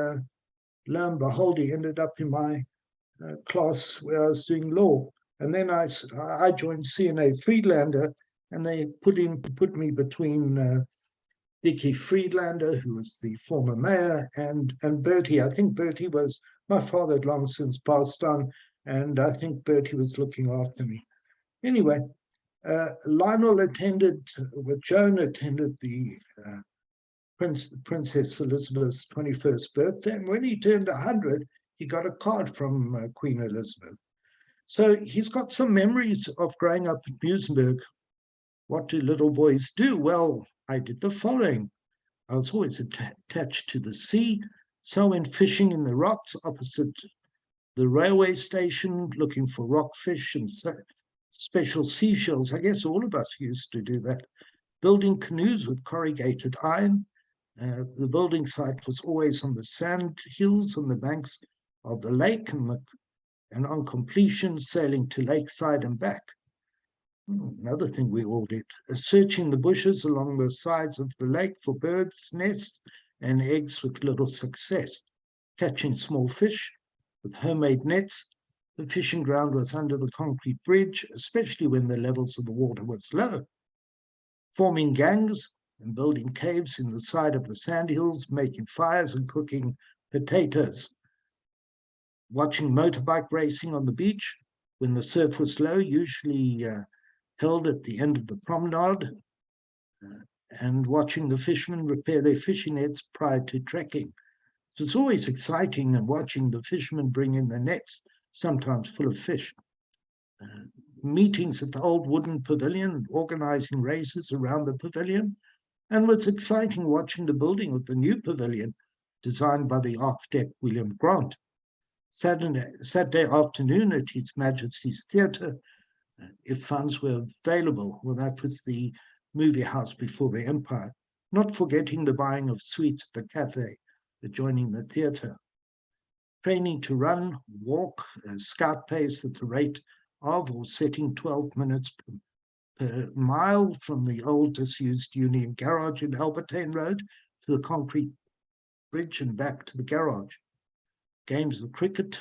lo and behold, he ended up in my class where I was doing law. And then I joined CNA Friedlander, and they put me between Dickie Friedlander, who was the former mayor, and Bertie. I think Bertie was, my father had long since passed on, and I think Bertie was looking after me. Anyway, Lionel attended, with Joan, attended the Princess Elizabeth's 21st birthday, and when he turned 100, he got a card from Queen Elizabeth. So he's got some memories of growing up in Muizenberg. What do little boys do? Well, I did the following. I was always attached to the sea, so I went fishing in the rocks opposite the railway station, looking for rockfish and special seashells. I guess all of us used to do that. Building canoes with corrugated iron. The building site was always on the sand hills on the banks of the lake, and on completion, sailing to lakeside and back. Another thing we all did, searching the bushes along the sides of the lake for birds' nests and eggs with little success. Catching small fish with homemade nets. The fishing ground was under the concrete bridge, especially when the levels of the water was low. Forming gangs and building caves in the side of the sand hills, making fires and cooking potatoes. Watching motorbike racing on the beach when the surf was low, usually held at the end of the promenade, and watching the fishermen repair their fishing nets prior to trekking. It was always exciting, and watching the fishermen bring in their nets, sometimes full of fish. Meetings at the old wooden pavilion, organizing races around the pavilion, and it was exciting watching the building of the new pavilion designed by the architect William Grant. Saturday afternoon at His Majesty's Theatre, if funds were available. Well, that was the movie house before the Empire, not forgetting the buying of sweets at the cafe adjoining the theatre. training to run, walk, scout pace at the rate of or setting 12 minutes per mile from the old disused Union Garage in Albertine Road to the concrete bridge and back to the garage. Games of cricket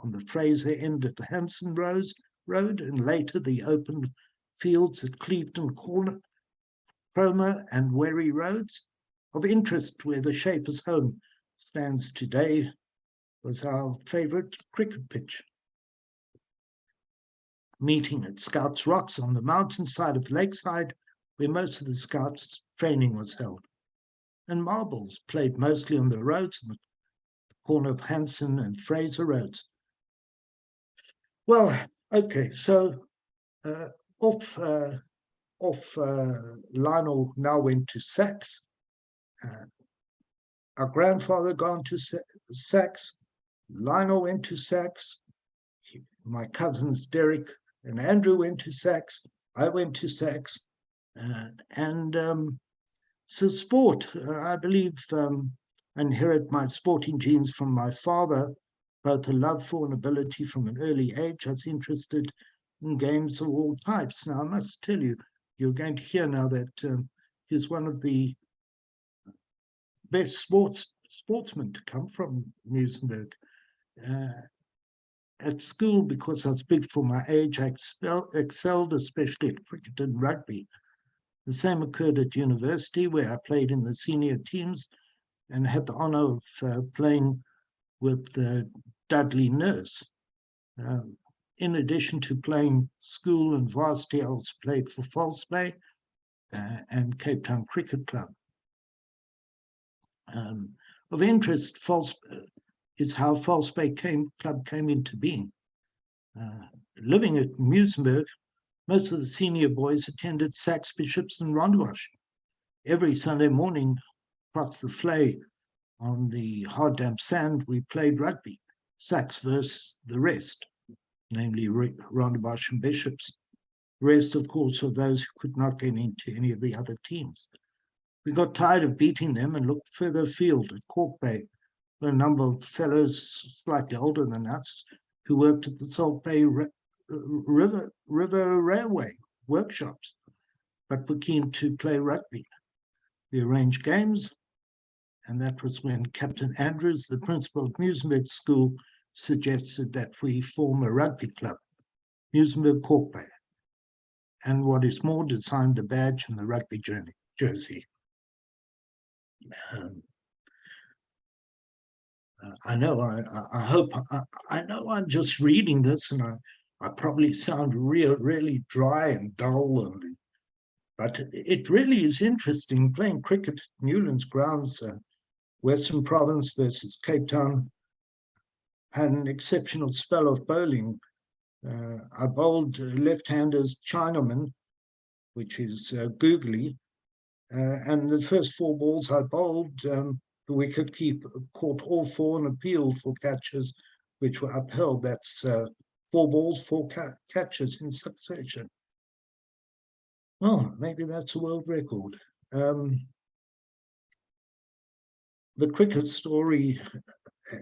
on the Fraser end of the Hanson Road and later the open fields at Clevedon Corner, Cromer and Wherry Roads. Of interest, where the Shapers' home stands today, was our favourite cricket pitch. Meeting at Scouts Rocks on the mountainside of Lakeside, where most of the Scouts' training was held. And marbles played mostly on the roads in the corner of Hanson and Fraser Roads. Well, okay, so Lionel now went to Sax. Our grandfather gone to Sax. Lionel went to Sax. My cousins Derek and Andrew went to Sax. I went to Sax. So sport, I believe I inherit my sporting genes from my father, both a love for and ability from an early age. I was interested in games of all types. Now, I must tell you, you're going to hear now that he's one of the best sportsmen to come from Muizenberg. At school, because I was big for my age, I excelled, especially at cricket and rugby. The same occurred at university, where I played in the senior teams and had the honor of playing with Dudley Nurse. In addition to playing school and varsity, I also played for False Bay and Cape Town Cricket Club. Of interest is how False Bay Club came into being. Living at Muizenberg, most of the senior boys attended Sax, Bishops and Rondebosch. Every Sunday morning across the Flay on the hard damp sand, we played rugby, Sax versus the rest, namely Rondebosch and Bishops. The rest, of course, of those who could not get into any of the other teams. We got tired of beating them and looked further afield at Cork Bay, where a number of fellows slightly older than us who worked at the Salt Bay River Railway workshops, but were keen to play rugby. We arranged games, and that was when Captain Andrews, the principal of Muizenberg School, suggested that we form a rugby club, Muizenberg Cork Bay, and what is more, designed the badge and the rugby jersey. I know I know I'm just reading this and I probably sound really dry and dull, but it really is interesting playing cricket at Newlands grounds, Western Province versus Cape Town. Had an exceptional spell of bowling. I bowled left-handers Chinaman, which is googly, and the first 4 balls I bowled, the wicket-keeper caught all 4 and appealed for catches, which were upheld. That's 4 balls, 4 catches in succession. Well, maybe that's a world record. The cricket story,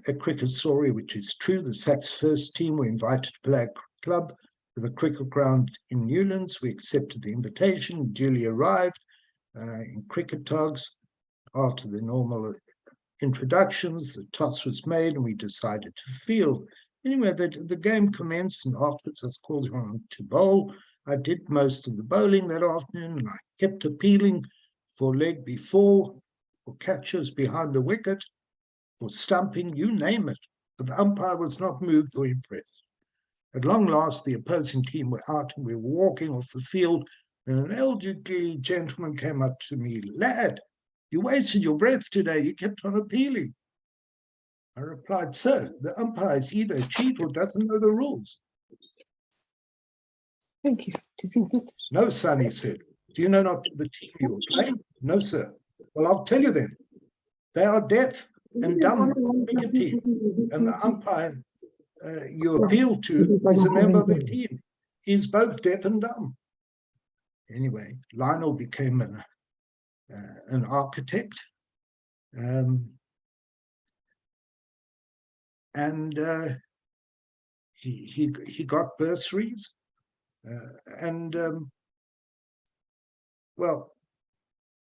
a cricket story which is true. The Sax first team were invited to play a club at the cricket ground in Newlands. We accepted the invitation, duly arrived in cricket togs. After the normal introductions, the toss was made and we decided to field. Anyway, the game commenced, and afterwards I was called on to bowl. I did most of the bowling that afternoon, and I kept appealing for leg before, for catches behind the wicket, for stumping, you name it. But the umpire was not moved or impressed. At long last, the opposing team were out and we were walking off the field, and an elderly gentleman came up to me. "Lad, you wasted your breath today. You kept on appealing." I replied, "Sir, the umpire is either a cheat or doesn't know the rules." Thank you. "No, son," he said. "Do you know not the team you were playing?" "No, sir." "Well, I'll tell you then. They are deaf and dumb cricket team, and the umpire you appeal to is a member of the team. He's both deaf and dumb." Anyway, Lionel became an architect. and he got bursaries, and well,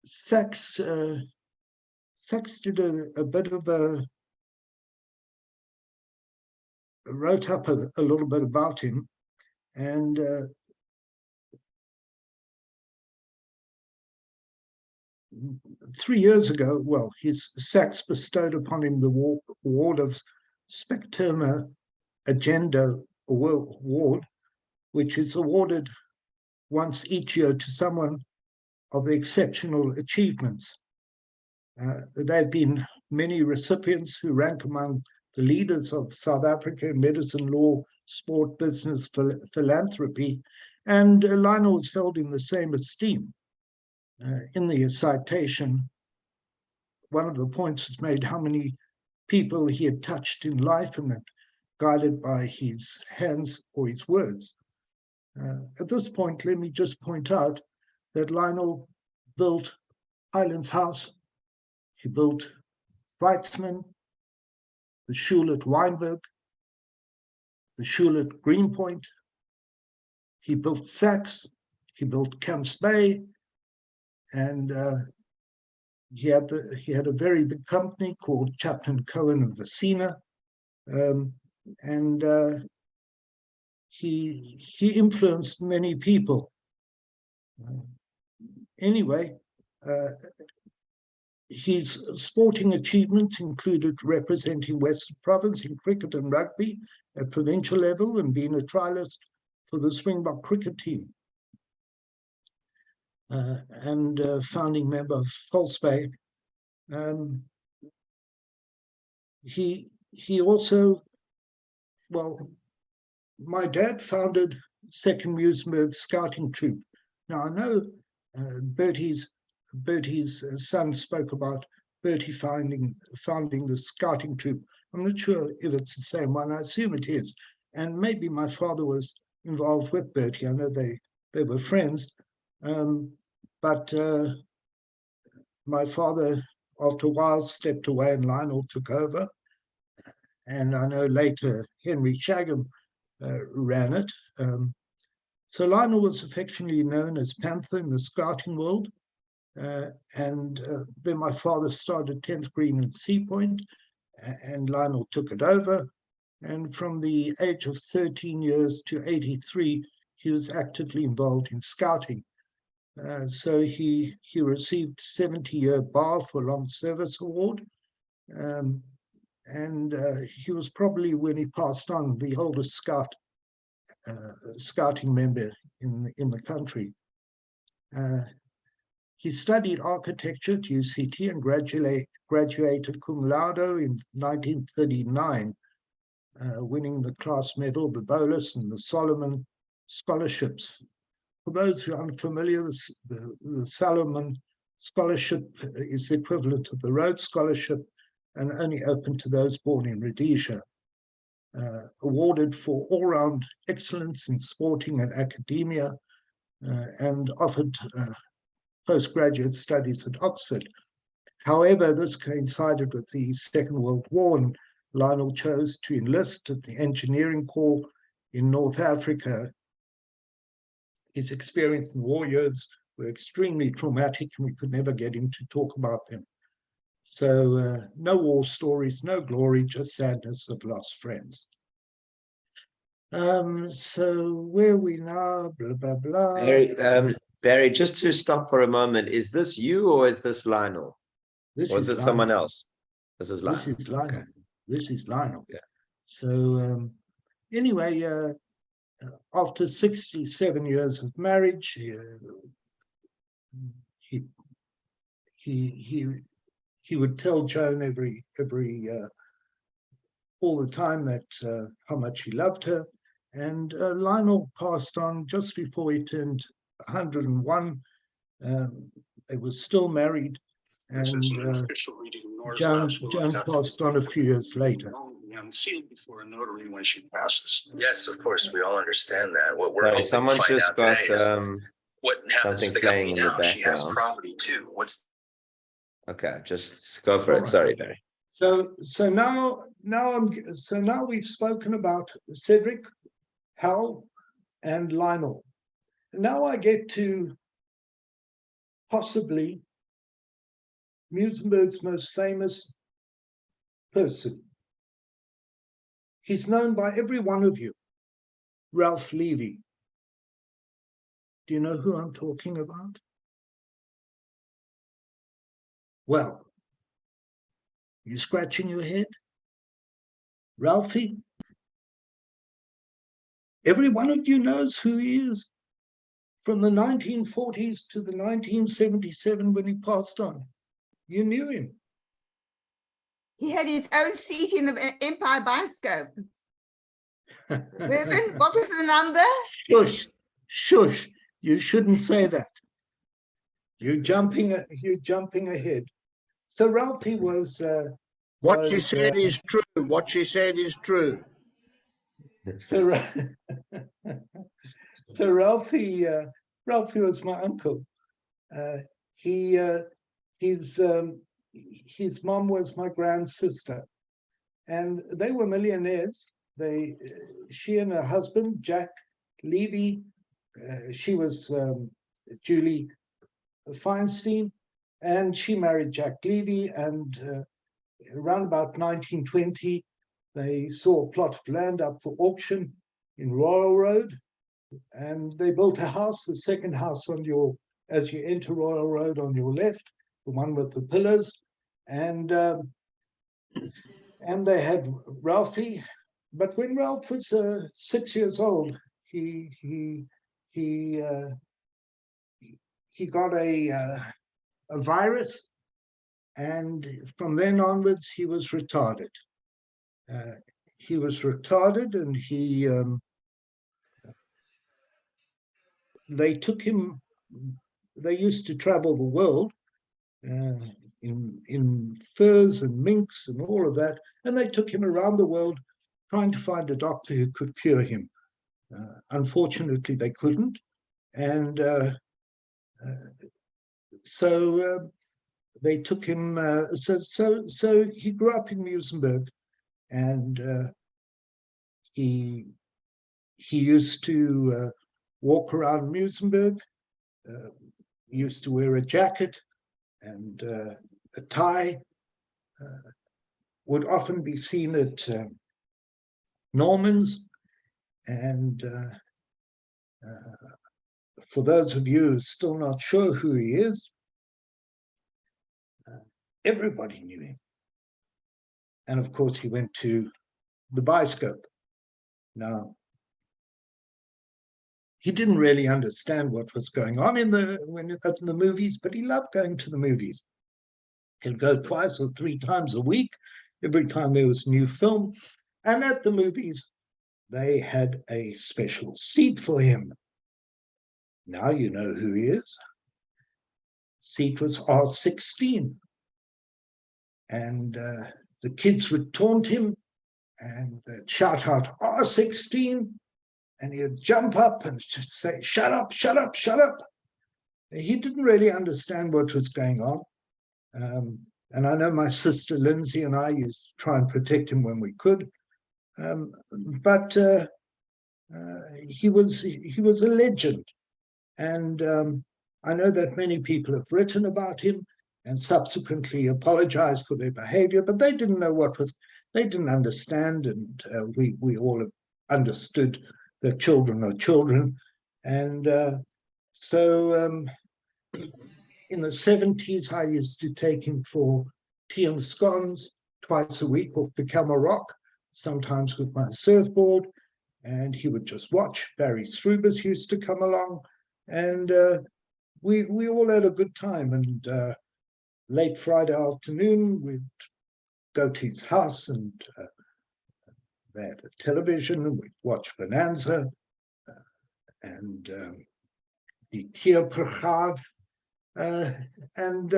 Sachs did a bit of wrote up a little bit about him, and 3 years ago, well, Sachs bestowed upon him the award of Specterma Agenda Award, which is awarded once each year to someone of exceptional achievements. There have been many recipients who rank among the leaders of South Africa in medicine, law, sport, business, philanthropy, and Lionel was held in the same esteem. In the citation, one of the points was made how many people he had touched in life and that guided by his hands or his words. At this point, let me just point out that Lionel built Highlands House, he built Weitzman, the Schule at Weinberg, the Schule at Greenpoint, he built Sachs, he built Camps Bay, and he had a very big company called Chapman Cohen and Vecina, and he influenced many people. Anyway, his sporting achievements included representing Western Province in cricket and rugby at provincial level and being a trialist for the Springbok cricket team. And founding member of False Bay. He also, well, my dad founded Second Muizenberg Scouting Troop. Now I know Bertie's son spoke about Bertie founding the Scouting Troop. I'm not sure if it's the same one. I assume it is. And maybe my father was involved with Bertie. I know they were friends. But my father, after a while, stepped away and Lionel took over. And I know later Henry Shagham ran it. So Lionel was affectionately known as Panther in the scouting world. And then my father started 10th Green at Sea Point, and Lionel took it over. And from the age of 13 years to 83, he was actively involved in scouting. So he received 70-year bar for long service award. And he was probably, when he passed on, the oldest scouting member in the country. He studied architecture at UCT and graduated cum laude in 1939, winning the class medal, the Bolus and the Solomon scholarships. For those who are unfamiliar, the Solomon Scholarship is the equivalent of the Rhodes Scholarship and only open to those born in Rhodesia. Awarded for all-round excellence in sporting and academia, and offered postgraduate studies at Oxford. However, this coincided with the Second World War, and Lionel chose to enlist at the Engineering Corps in North Africa. His experience in war years were extremely traumatic, and we could never get him to talk about them. So no war stories, no glory, just sadness of lost friends. So where are we now? Blah, blah, blah. Barry, just to stop for a moment, is this you or is this Lionel? This or is this Lionel. Someone else? This is Lionel. This is Lionel. Okay. This is Lionel. Yeah. So anyway, after 67 years of marriage, he would tell Joan all the time that how much he loved her. And Lionel passed on just before he turned 101. They were still married, and Joan passed on a few years later. Sealed before a notary when she passes. Yes, of course, we all understand that. What we're Sorry, hoping someone to find just out got today is what happens to something the playing company in the now. She has background. property too. What's Okay, just go for All it. right. Sorry, Barry. So now we've spoken about Cedric, Hal, and Lionel. Now I get to possibly Muizenberg's most famous person. He's known by every one of you, Ralph Levy. Do you know who I'm talking about? Well, you scratching your head? Ralphie? Every one of you knows who he is. From the 1940s to the 1977 when he passed on. You knew him. He had his own seat in the Empire Bioscope. Reverend, what was the number? Shush, shush. You shouldn't say that. You're jumping ahead. So Ralphie was... What she said is true. What she said is true. So, so Ralphie was my uncle. His mom was my grand sister, and they were millionaires. She and her husband Jack Levy, she was Julie Feinstein, and she married Jack Levy. And around about 1920, they saw a plot of land up for auction in Royal Road, and they built a house, the second house as you enter Royal Road on your left, the one with the pillars, and they had Ralphie. But when Ralph was 6 years old, he got a virus, and from then onwards he was retarded. And they took him. They used to travel the world in furs and minks and all of that, and they took him around the world trying to find a doctor who could cure him. Unfortunately, they couldn't, and so they took him. So he grew up in Muizenberg, and he used to walk around Muizenberg. Used to wear a jacket and a tie. Would often be seen at Norman's, and for those of you who are still not sure who he is, everybody knew him. And of course, he went to the Bioscope. Now, he didn't really understand what was going on in the movies, but he loved going to the movies. He'd go 2 or 3 times a week, every time there was a new film. And at the movies, they had a special seat for him. Now you know who he is. Seat was R16. And the kids would taunt him and they'd shout out R16. And he'd jump up and say, "Shut up, shut up, shut up." He didn't really understand what was going on. And I know my sister Lindsay and I used to try and protect him when we could. But he was a legend. And I know that many people have written about him and subsequently apologized for their behavior, but they didn't know they didn't understand. And we all understood that children are children. And so in the 70s, I used to take him for tea and scones twice a week off the Camel Rock, sometimes with my surfboard, and he would just watch. Barry Strubers used to come along, and we all had a good time. And late Friday afternoon, we'd go to his house, and they had a television, and we'd watch Bonanza and the Tierprogade, and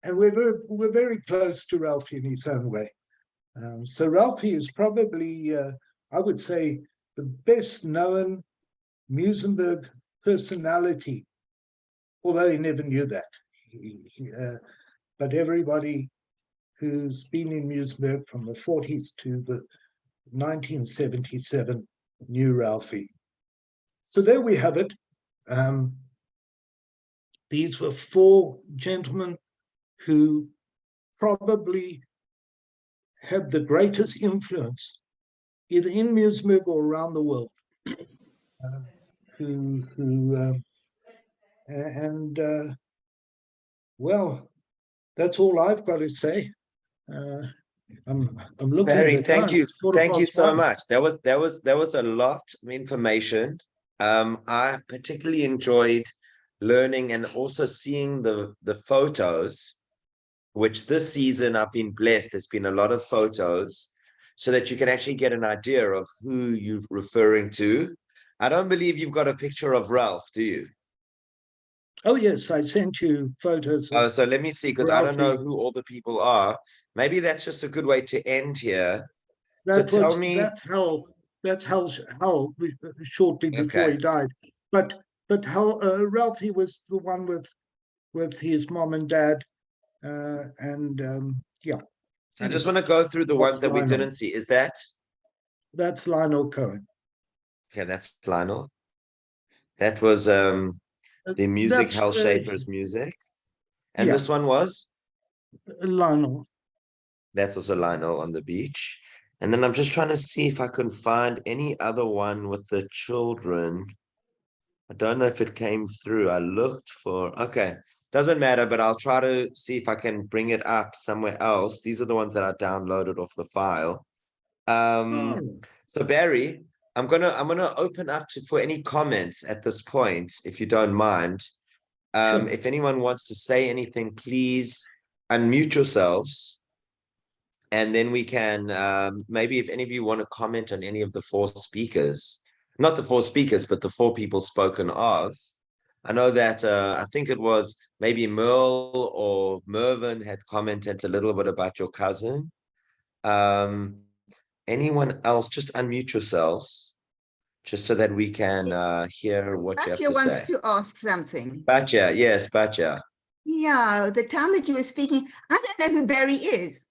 we're very close to Ralphie in his own way. So Ralphie is probably, I would say, the best known Muizenberg personality, although he never knew that. But everybody who's been in Muizenberg from the 40s to the 1977 New Ralphie. So there we have it. These were four gentlemen who probably had the greatest influence, either in Muizenberg or around the world. Well, that's all I've got to say. I'm looking Barry, at the thank time. you. It's 1:15. Thank you so much. That was a lot of information. I particularly enjoyed learning and also seeing the photos, which this season I've been blessed. There's been a lot of photos so that you can actually get an idea of who you're referring to. I don't believe you've got a picture of Ralph, do you? Oh yes, I sent you photos. Oh, so let me see, because I don't know Ralphie. who all the people are. Maybe that's just a good way to end here. So That tell was me, that's Hal shortly before okay. he died. But Hal Ralphie was the one with his mom and dad, yeah. I just want to go through the ones That's that we Lionel. didn't see. Is that That's Lionel Cohen. okay? That's Lionel. That was the music, That's Hell Shapers music. And yeah, this one was Lionel. that's also Lionel on the beach. And then I'm just trying to see if I can find any other one with the children. I don't know if it came through. I looked for, okay, doesn't matter, but I'll try to see if I can bring it up somewhere else. These are the ones that I downloaded off the file. Oh, So Barry, I'm gonna open up for any comments at this point, if you don't mind. sure. If anyone wants to say anything, please unmute yourselves. And then we can maybe if any of you want to comment on any of the four speakers, not the four speakers, but the four people spoken of. I know that I think it was maybe Merle or Mervyn had commented a little bit about your cousin. Anyone else, just unmute yourselves, just so that we can hear what you have Batya to wants say. to ask something. Batya, yes, Batya. Yeah, the time that you were speaking, I don't know who Barry is.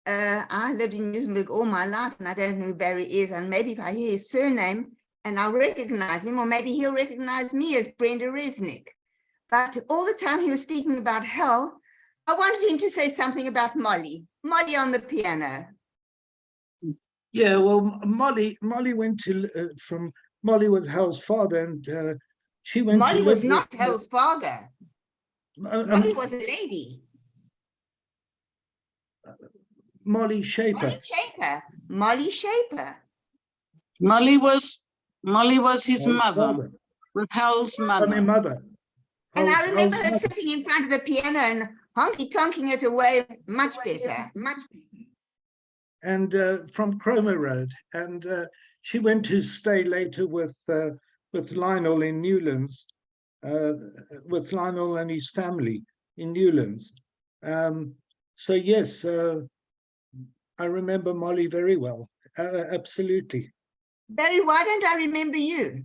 I lived in Muizenberg all my life and I don't know who Barry is. And maybe if I hear his surname and I recognize him, or maybe he'll recognize me as Brenda Resnick. But all the time he was speaking about hell, I wanted him to say something about Molly on the piano. Yeah, well, Molly went to Molly was Hal's father, and she went Molly to was live not with Hell's father. Molly was a lady. Molly Shaper. Molly Shaper. Molly was his Hal's mother, father. with Hal's I mean, mother. mother. And I remember Hal's her mother. sitting in front of the piano and honky-tonking it away much better. And from Cromer Road, and she went to stay later with Lionel in Newlands, with Lionel and his family in Newlands. So yes, I remember Molly very well. Absolutely. Barry, why don't I remember you?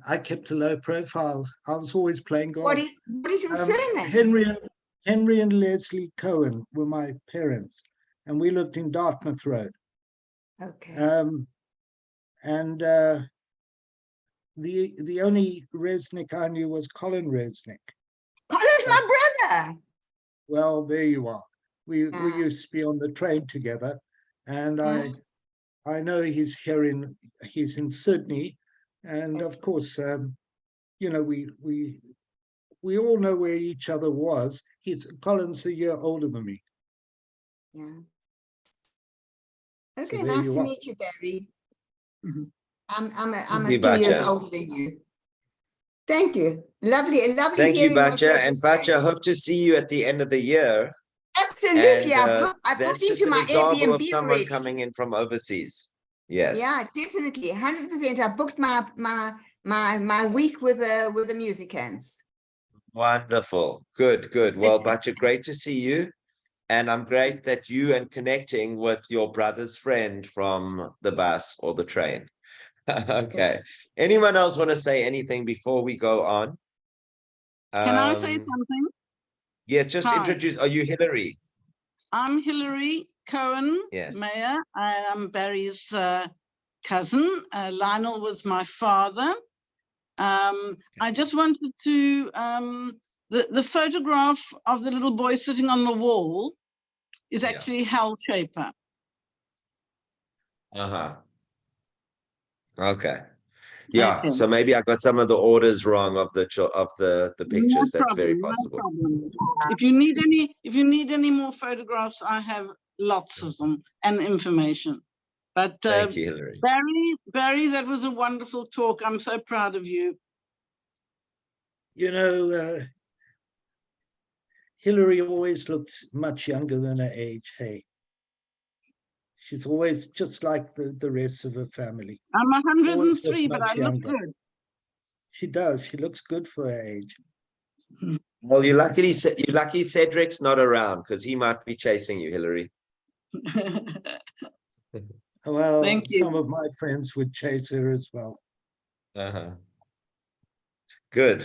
I kept a low profile. I was always playing golf. What is your surname? Henry and Leslie Cohen were my parents, and we lived in Dartmouth Road. Okay. And the only Resnick I knew was Colin Resnick. Colin's my brother. Well, there you are. We used to be on the train together, and I know he's in Sydney, and of course, you know, we all know where each other was. Colin's a year older than me. Yeah. So Okay, there nice you to are. meet you, Barry. Mhm. I'm Thank you, 2 years Batya. older than you. Thank you. Lovely Thank you, hearing what you Batya. had to And say. Batya, hope to see you at the end of the year. Absolutely. And I booked that's just into an my example of Airbnb someone already. coming in from overseas. Yes. Yeah, definitely. 100%. I booked my week with the musicians. Wonderful. Good, good. Well, Batya, great to see you. And I'm great that you and connecting with your brother's friend from the bus or the train. Okay. Anyone else want to say anything before we go on? Can I say something? Yeah, just Hi. introduce. Are you Hillary? I'm Hillary Cohen, Yes. Mayor. I am Barry's cousin. Lionel was my father. I just wanted to, the photograph of the little boy sitting on the wall is Yeah. actually Hal Shaper. Uh-huh. Okay. Yeah, Okay. so maybe I got some of the orders wrong of the No pictures. That's very problem, no possible. problem. If you need any more photographs, I have lots of them and information. But Thank you, Hillary. Barry, that was a wonderful talk. I'm so proud of you. You know, Hillary always looks much younger than her age. Hey, she's always just like the rest of her family. I'm Always 103, look but I much look younger. good. She does. She looks good for her age. Well, you're lucky Cedric's not around because he might be chasing you, Hillary. Well, Thank you. some of my friends would chase her as well. Uh-huh. Good.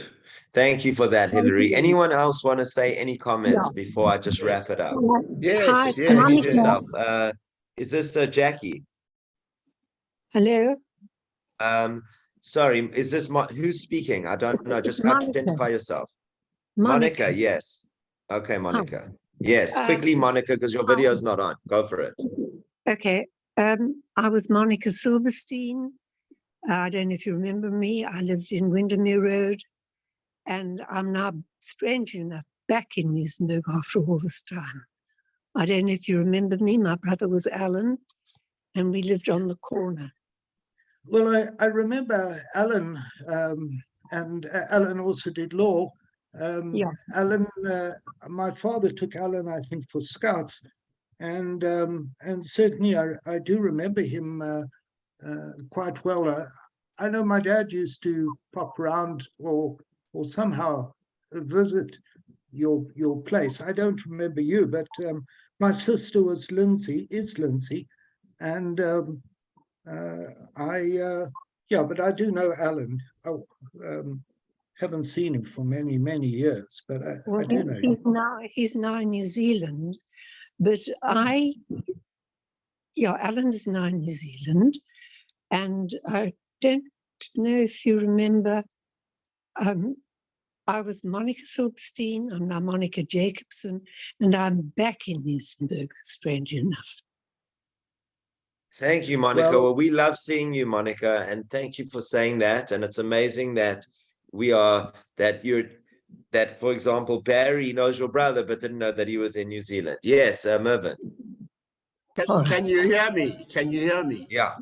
Thank you for that, Thank Hillary. you. Anyone else want to say any comments before I just wrap it up? Yes, Hi, yes. Introduce Monica. yourself. Is this Jackie? Hello, Sorry, is this who's speaking? I don't know. Just Monica. identify yourself. Monica. Monica, yes. Okay, Monica. Yes, Um, quickly, Monica, because your video's not on. Go for it. Okay. I was Monica Silverstein. I don't know if you remember me. I lived in Windermere Road, and I'm now, strangely enough, back in Muizenberg after all this time. I don't know if you remember me. My brother was Alan, and we lived on the corner. Well, I remember Alan, and Alan also did law. Yeah. Alan, my father took Alan, I think, for Scouts, and certainly I do remember him quite well. I know my dad used to pop around or somehow visit your place. I don't remember you, but my sister was Lindsay, and but I do know Alan. I haven't seen him for many years, but I do know him. He's now in New Zealand, but Alan is now in New Zealand, and I don't know if you remember. I was Monica Silverstein. I'm now Monica Jacobson, and I'm back in Muizenberg, strangely enough. Thank you, Monica. Well- Well, we love seeing you, Monica, and thank you for saying that. And it's amazing that that, for example, Barry knows your brother, but didn't know that he was in New Zealand. Yes, Mervyn. Can you hear me? Can you hear me? Yeah.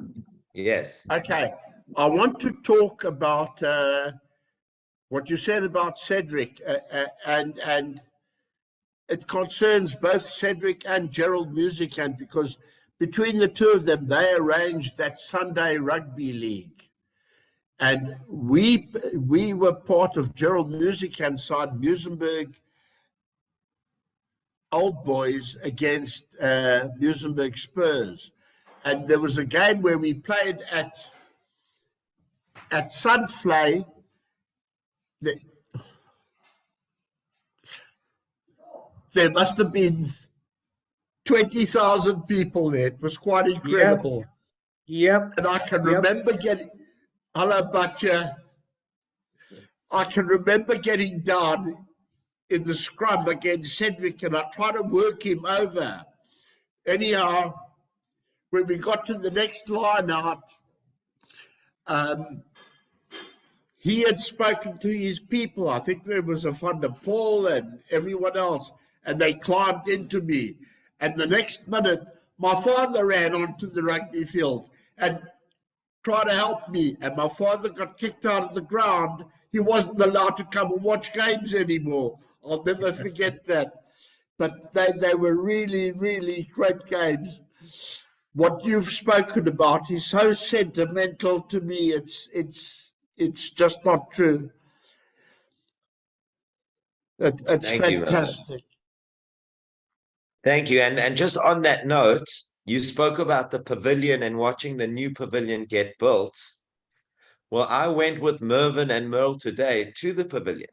Yes. Okay. I want to talk about what you said about Cedric, and it concerns both Cedric and Gerald Musicant, because between the two of them, they arranged that Sunday rugby league. And we were part of Gerald Musicant's side, Muizenberg Old Boys against Muizenberg Spurs. And there was a game where we played at Sandflay. There must have been 20,000 people there. It was quite incredible. Yep. And I can remember getting, hello, Batya. I can remember getting down in the scrum against Cedric, and I tried to work him over. Anyhow, when we got to the next line out, he had spoken to his people. I think there was a Van der Paul and everyone else, and they climbed into me. And the next minute, my father ran onto the rugby field and tried to help me. And my father got kicked out of the ground. He wasn't allowed to come and watch games anymore. I'll never forget that. But they were really, really great games. What you've spoken about is so sentimental to me. It's just not true. It's Thank you, Mervyn. fantastic. Thank you. And just on that note, you spoke about the pavilion and watching the new pavilion get built. Well, I went with Mervyn and Merle today to the pavilion.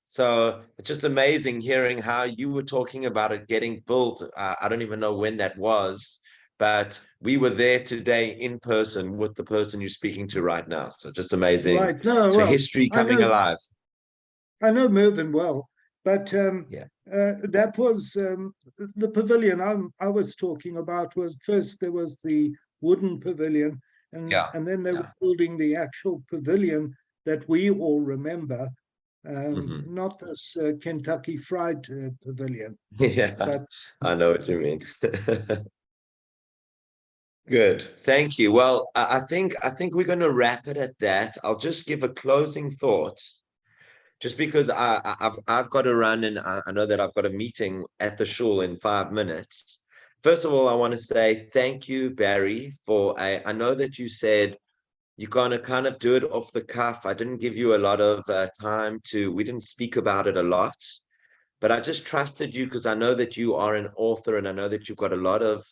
So it's just amazing hearing how you were talking about it getting built. I don't even know when that was, but we were there today in person with the person you're speaking to right now. So just amazing. Right. No, So well, history I coming know, alive. I know Mervyn well, but Yeah. that was the pavilion I was talking about. Was first there was the wooden pavilion, Yeah. and then they Yeah. were building the actual pavilion that we all remember. Mhm. Not this Kentucky Fried Pavilion, Yeah, but I know what you mean. Good, thank you. Well, I think we're going to wrap it at that. I'll just give a closing thought, just because I've got to run, and I know that I've got a meeting at the shul in 5 minutes. First of all, I want to say thank you, Barry, for I know that you said you're gonna kind of do it off the cuff. I didn't give you a lot of time we didn't speak about it a lot, but I just trusted you because I know that you are an author, and I know that you've got a lot of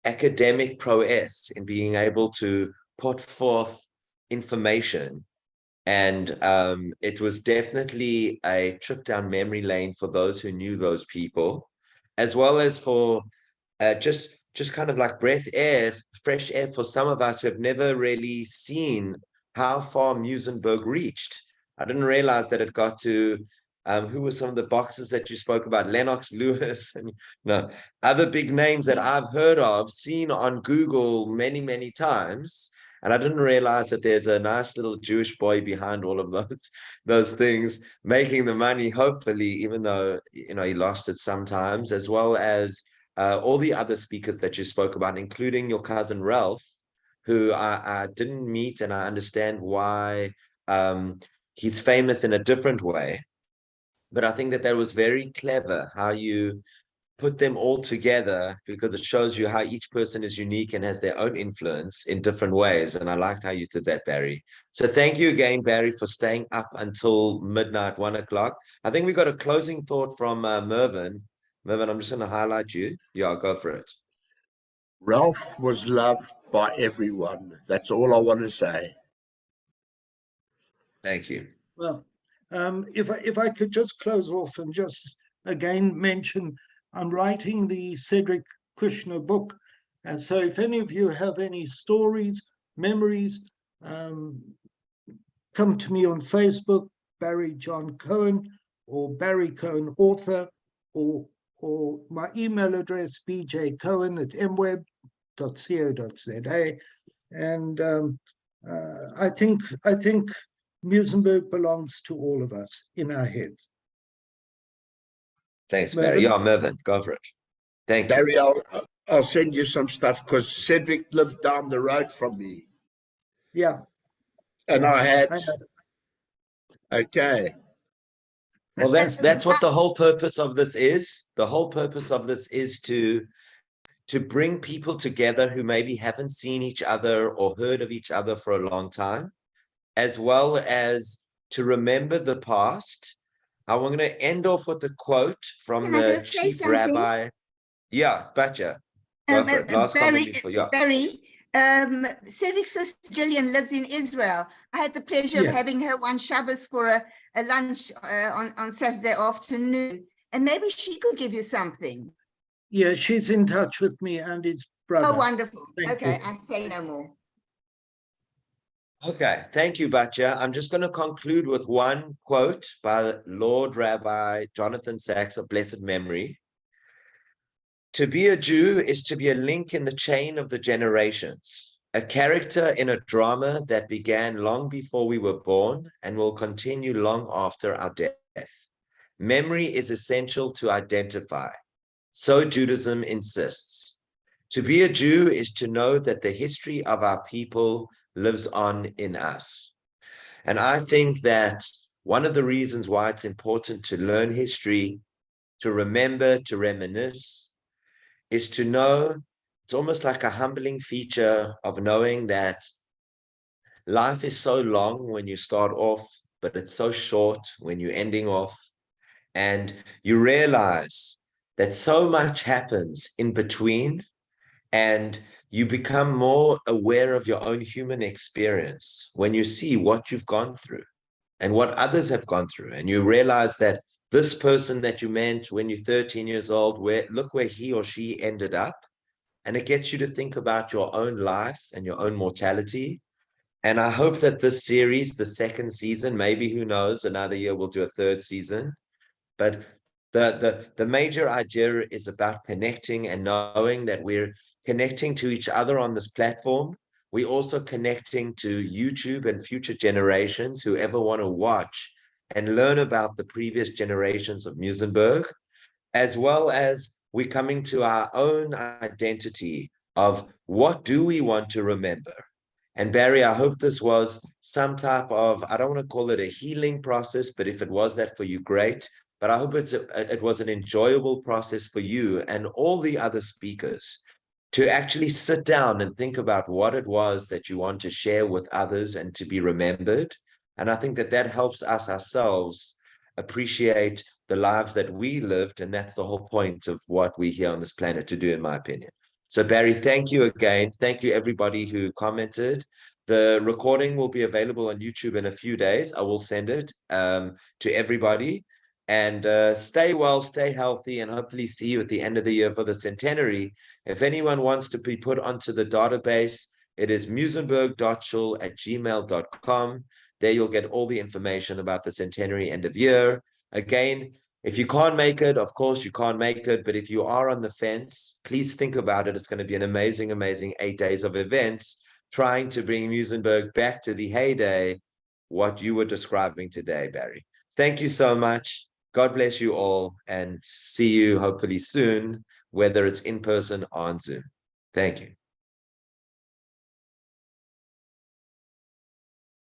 academic prowess in being able to put forth information. And it was definitely a trip down memory lane for those who knew those people, as well as for just kind of like fresh air for some of us who have never really seen how far Muizenberg reached. I didn't realize that it got to who were some of the boxers that you spoke about, Lennox Lewis, and other big names that I've heard of, seen on Google many, many times. And I didn't realize that there's a nice little Jewish boy behind all of those things, making the money, hopefully, even though he lost it sometimes, as well as all the other speakers that you spoke about, including your cousin Ralph, who I didn't meet, and I understand why he's famous in a different way. But I think that was very clever how you put them all together, because it shows you how each person is unique and has their own influence in different ways. And I liked how you did that, Barry. So thank you again, Barry, for staying up until midnight, 1 o'clock. I think we got a closing thought from Mervyn. Mervyn, I'm just going to highlight you. Yeah, go for it. Ralph was loved by everyone. That's all I want to say. Thank you. well, if I could just close off and just again mention, I'm writing the Cedric Kushner book, and so if any of you have any stories, memories, come to me on Facebook, Barry John Cohen, or Barry Cohen author, or my email address, bjcohen@mweb.co.za. And I think Muizenberg belongs to all of us in our heads. Thanks, Barry. Mervyn? Yeah, Mervyn, go for it. Thank you. Barry, I'll send you some stuff because Cedric lived down the road from me. Yeah. And yeah, I had, know. okay. Well, that's what the whole purpose of this is. The whole purpose of this is to bring people together who maybe haven't seen each other or heard of each other for a long time, as well as to remember the past. I'm going to end off with a quote from Can I the just say chief something? rabbi. Yeah, Batcha. Go for it. Last comment before. Yeah. Barry, Cedric's sister Gillian lives in Israel. I had the pleasure of Yes. having her one Shabbos for a lunch on Saturday afternoon, and maybe she could give you something. Yeah, she's in touch with me and his brother. Oh, wonderful. Thank Okay, you. I say no more. Okay, thank you, Batcha. I'm just going to conclude with one quote by Lord Rabbi Jonathan Sacks of blessed memory. To be a Jew is to be a link in the chain of the generations, a character in a drama that began long before we were born and will continue long after our death. Memory is essential to identify. So Judaism insists. To be a Jew is to know that the history of our people lives on in us. And I think that one of the reasons why it's important to learn history, to remember, to reminisce, is to know, it's almost like a humbling feature of knowing that life is so long when you start off, but it's so short when you're ending off. And you realize that so much happens in between, and you become more aware of your own human experience when you see what you've gone through. and what others have gone through. And you realize that this person that you met when you're 13 years old, look where he or she ended up. And it gets you to think about your own life and your own mortality. And I hope that this series, the second season, maybe who knows, another year we'll do a third season. But the major idea is about connecting and knowing that we're connecting to each other on this platform. We're also connecting to YouTube and future generations who ever want to watch and learn about the previous generations of Muizenberg, as well as we're coming to our own identity of what do we want to remember. And Barry, I hope this was some type of, I don't want to call it a healing process, but if it was that for you, great. But I hope it was an enjoyable process for you and all the other speakers to actually sit down and think about what it was that you want to share with others and to be remembered. And I think that that helps us ourselves appreciate the lives that we lived. And that's the whole point of what we're here on this planet to do, in my opinion. So Barry, thank you again. Thank you everybody who commented. The recording will be available on YouTube in a few days. I will send it to everybody. And stay well, stay healthy, and hopefully see you at the end of the year for the centenary. If anyone wants to be put onto the database, it is muizenberg.schul@gmail.com. There you'll get all the information about the centenary end of year. Again, if you can't make it, of course you can't make it, but if you are on the fence, please think about it. It's going to be an amazing, amazing 8 days of events, trying to bring Muizenberg back to the heyday, what you were describing today, Barry. Thank you so much. God bless you all, and see you hopefully soon, whether it's in person or on Zoom. Thank you.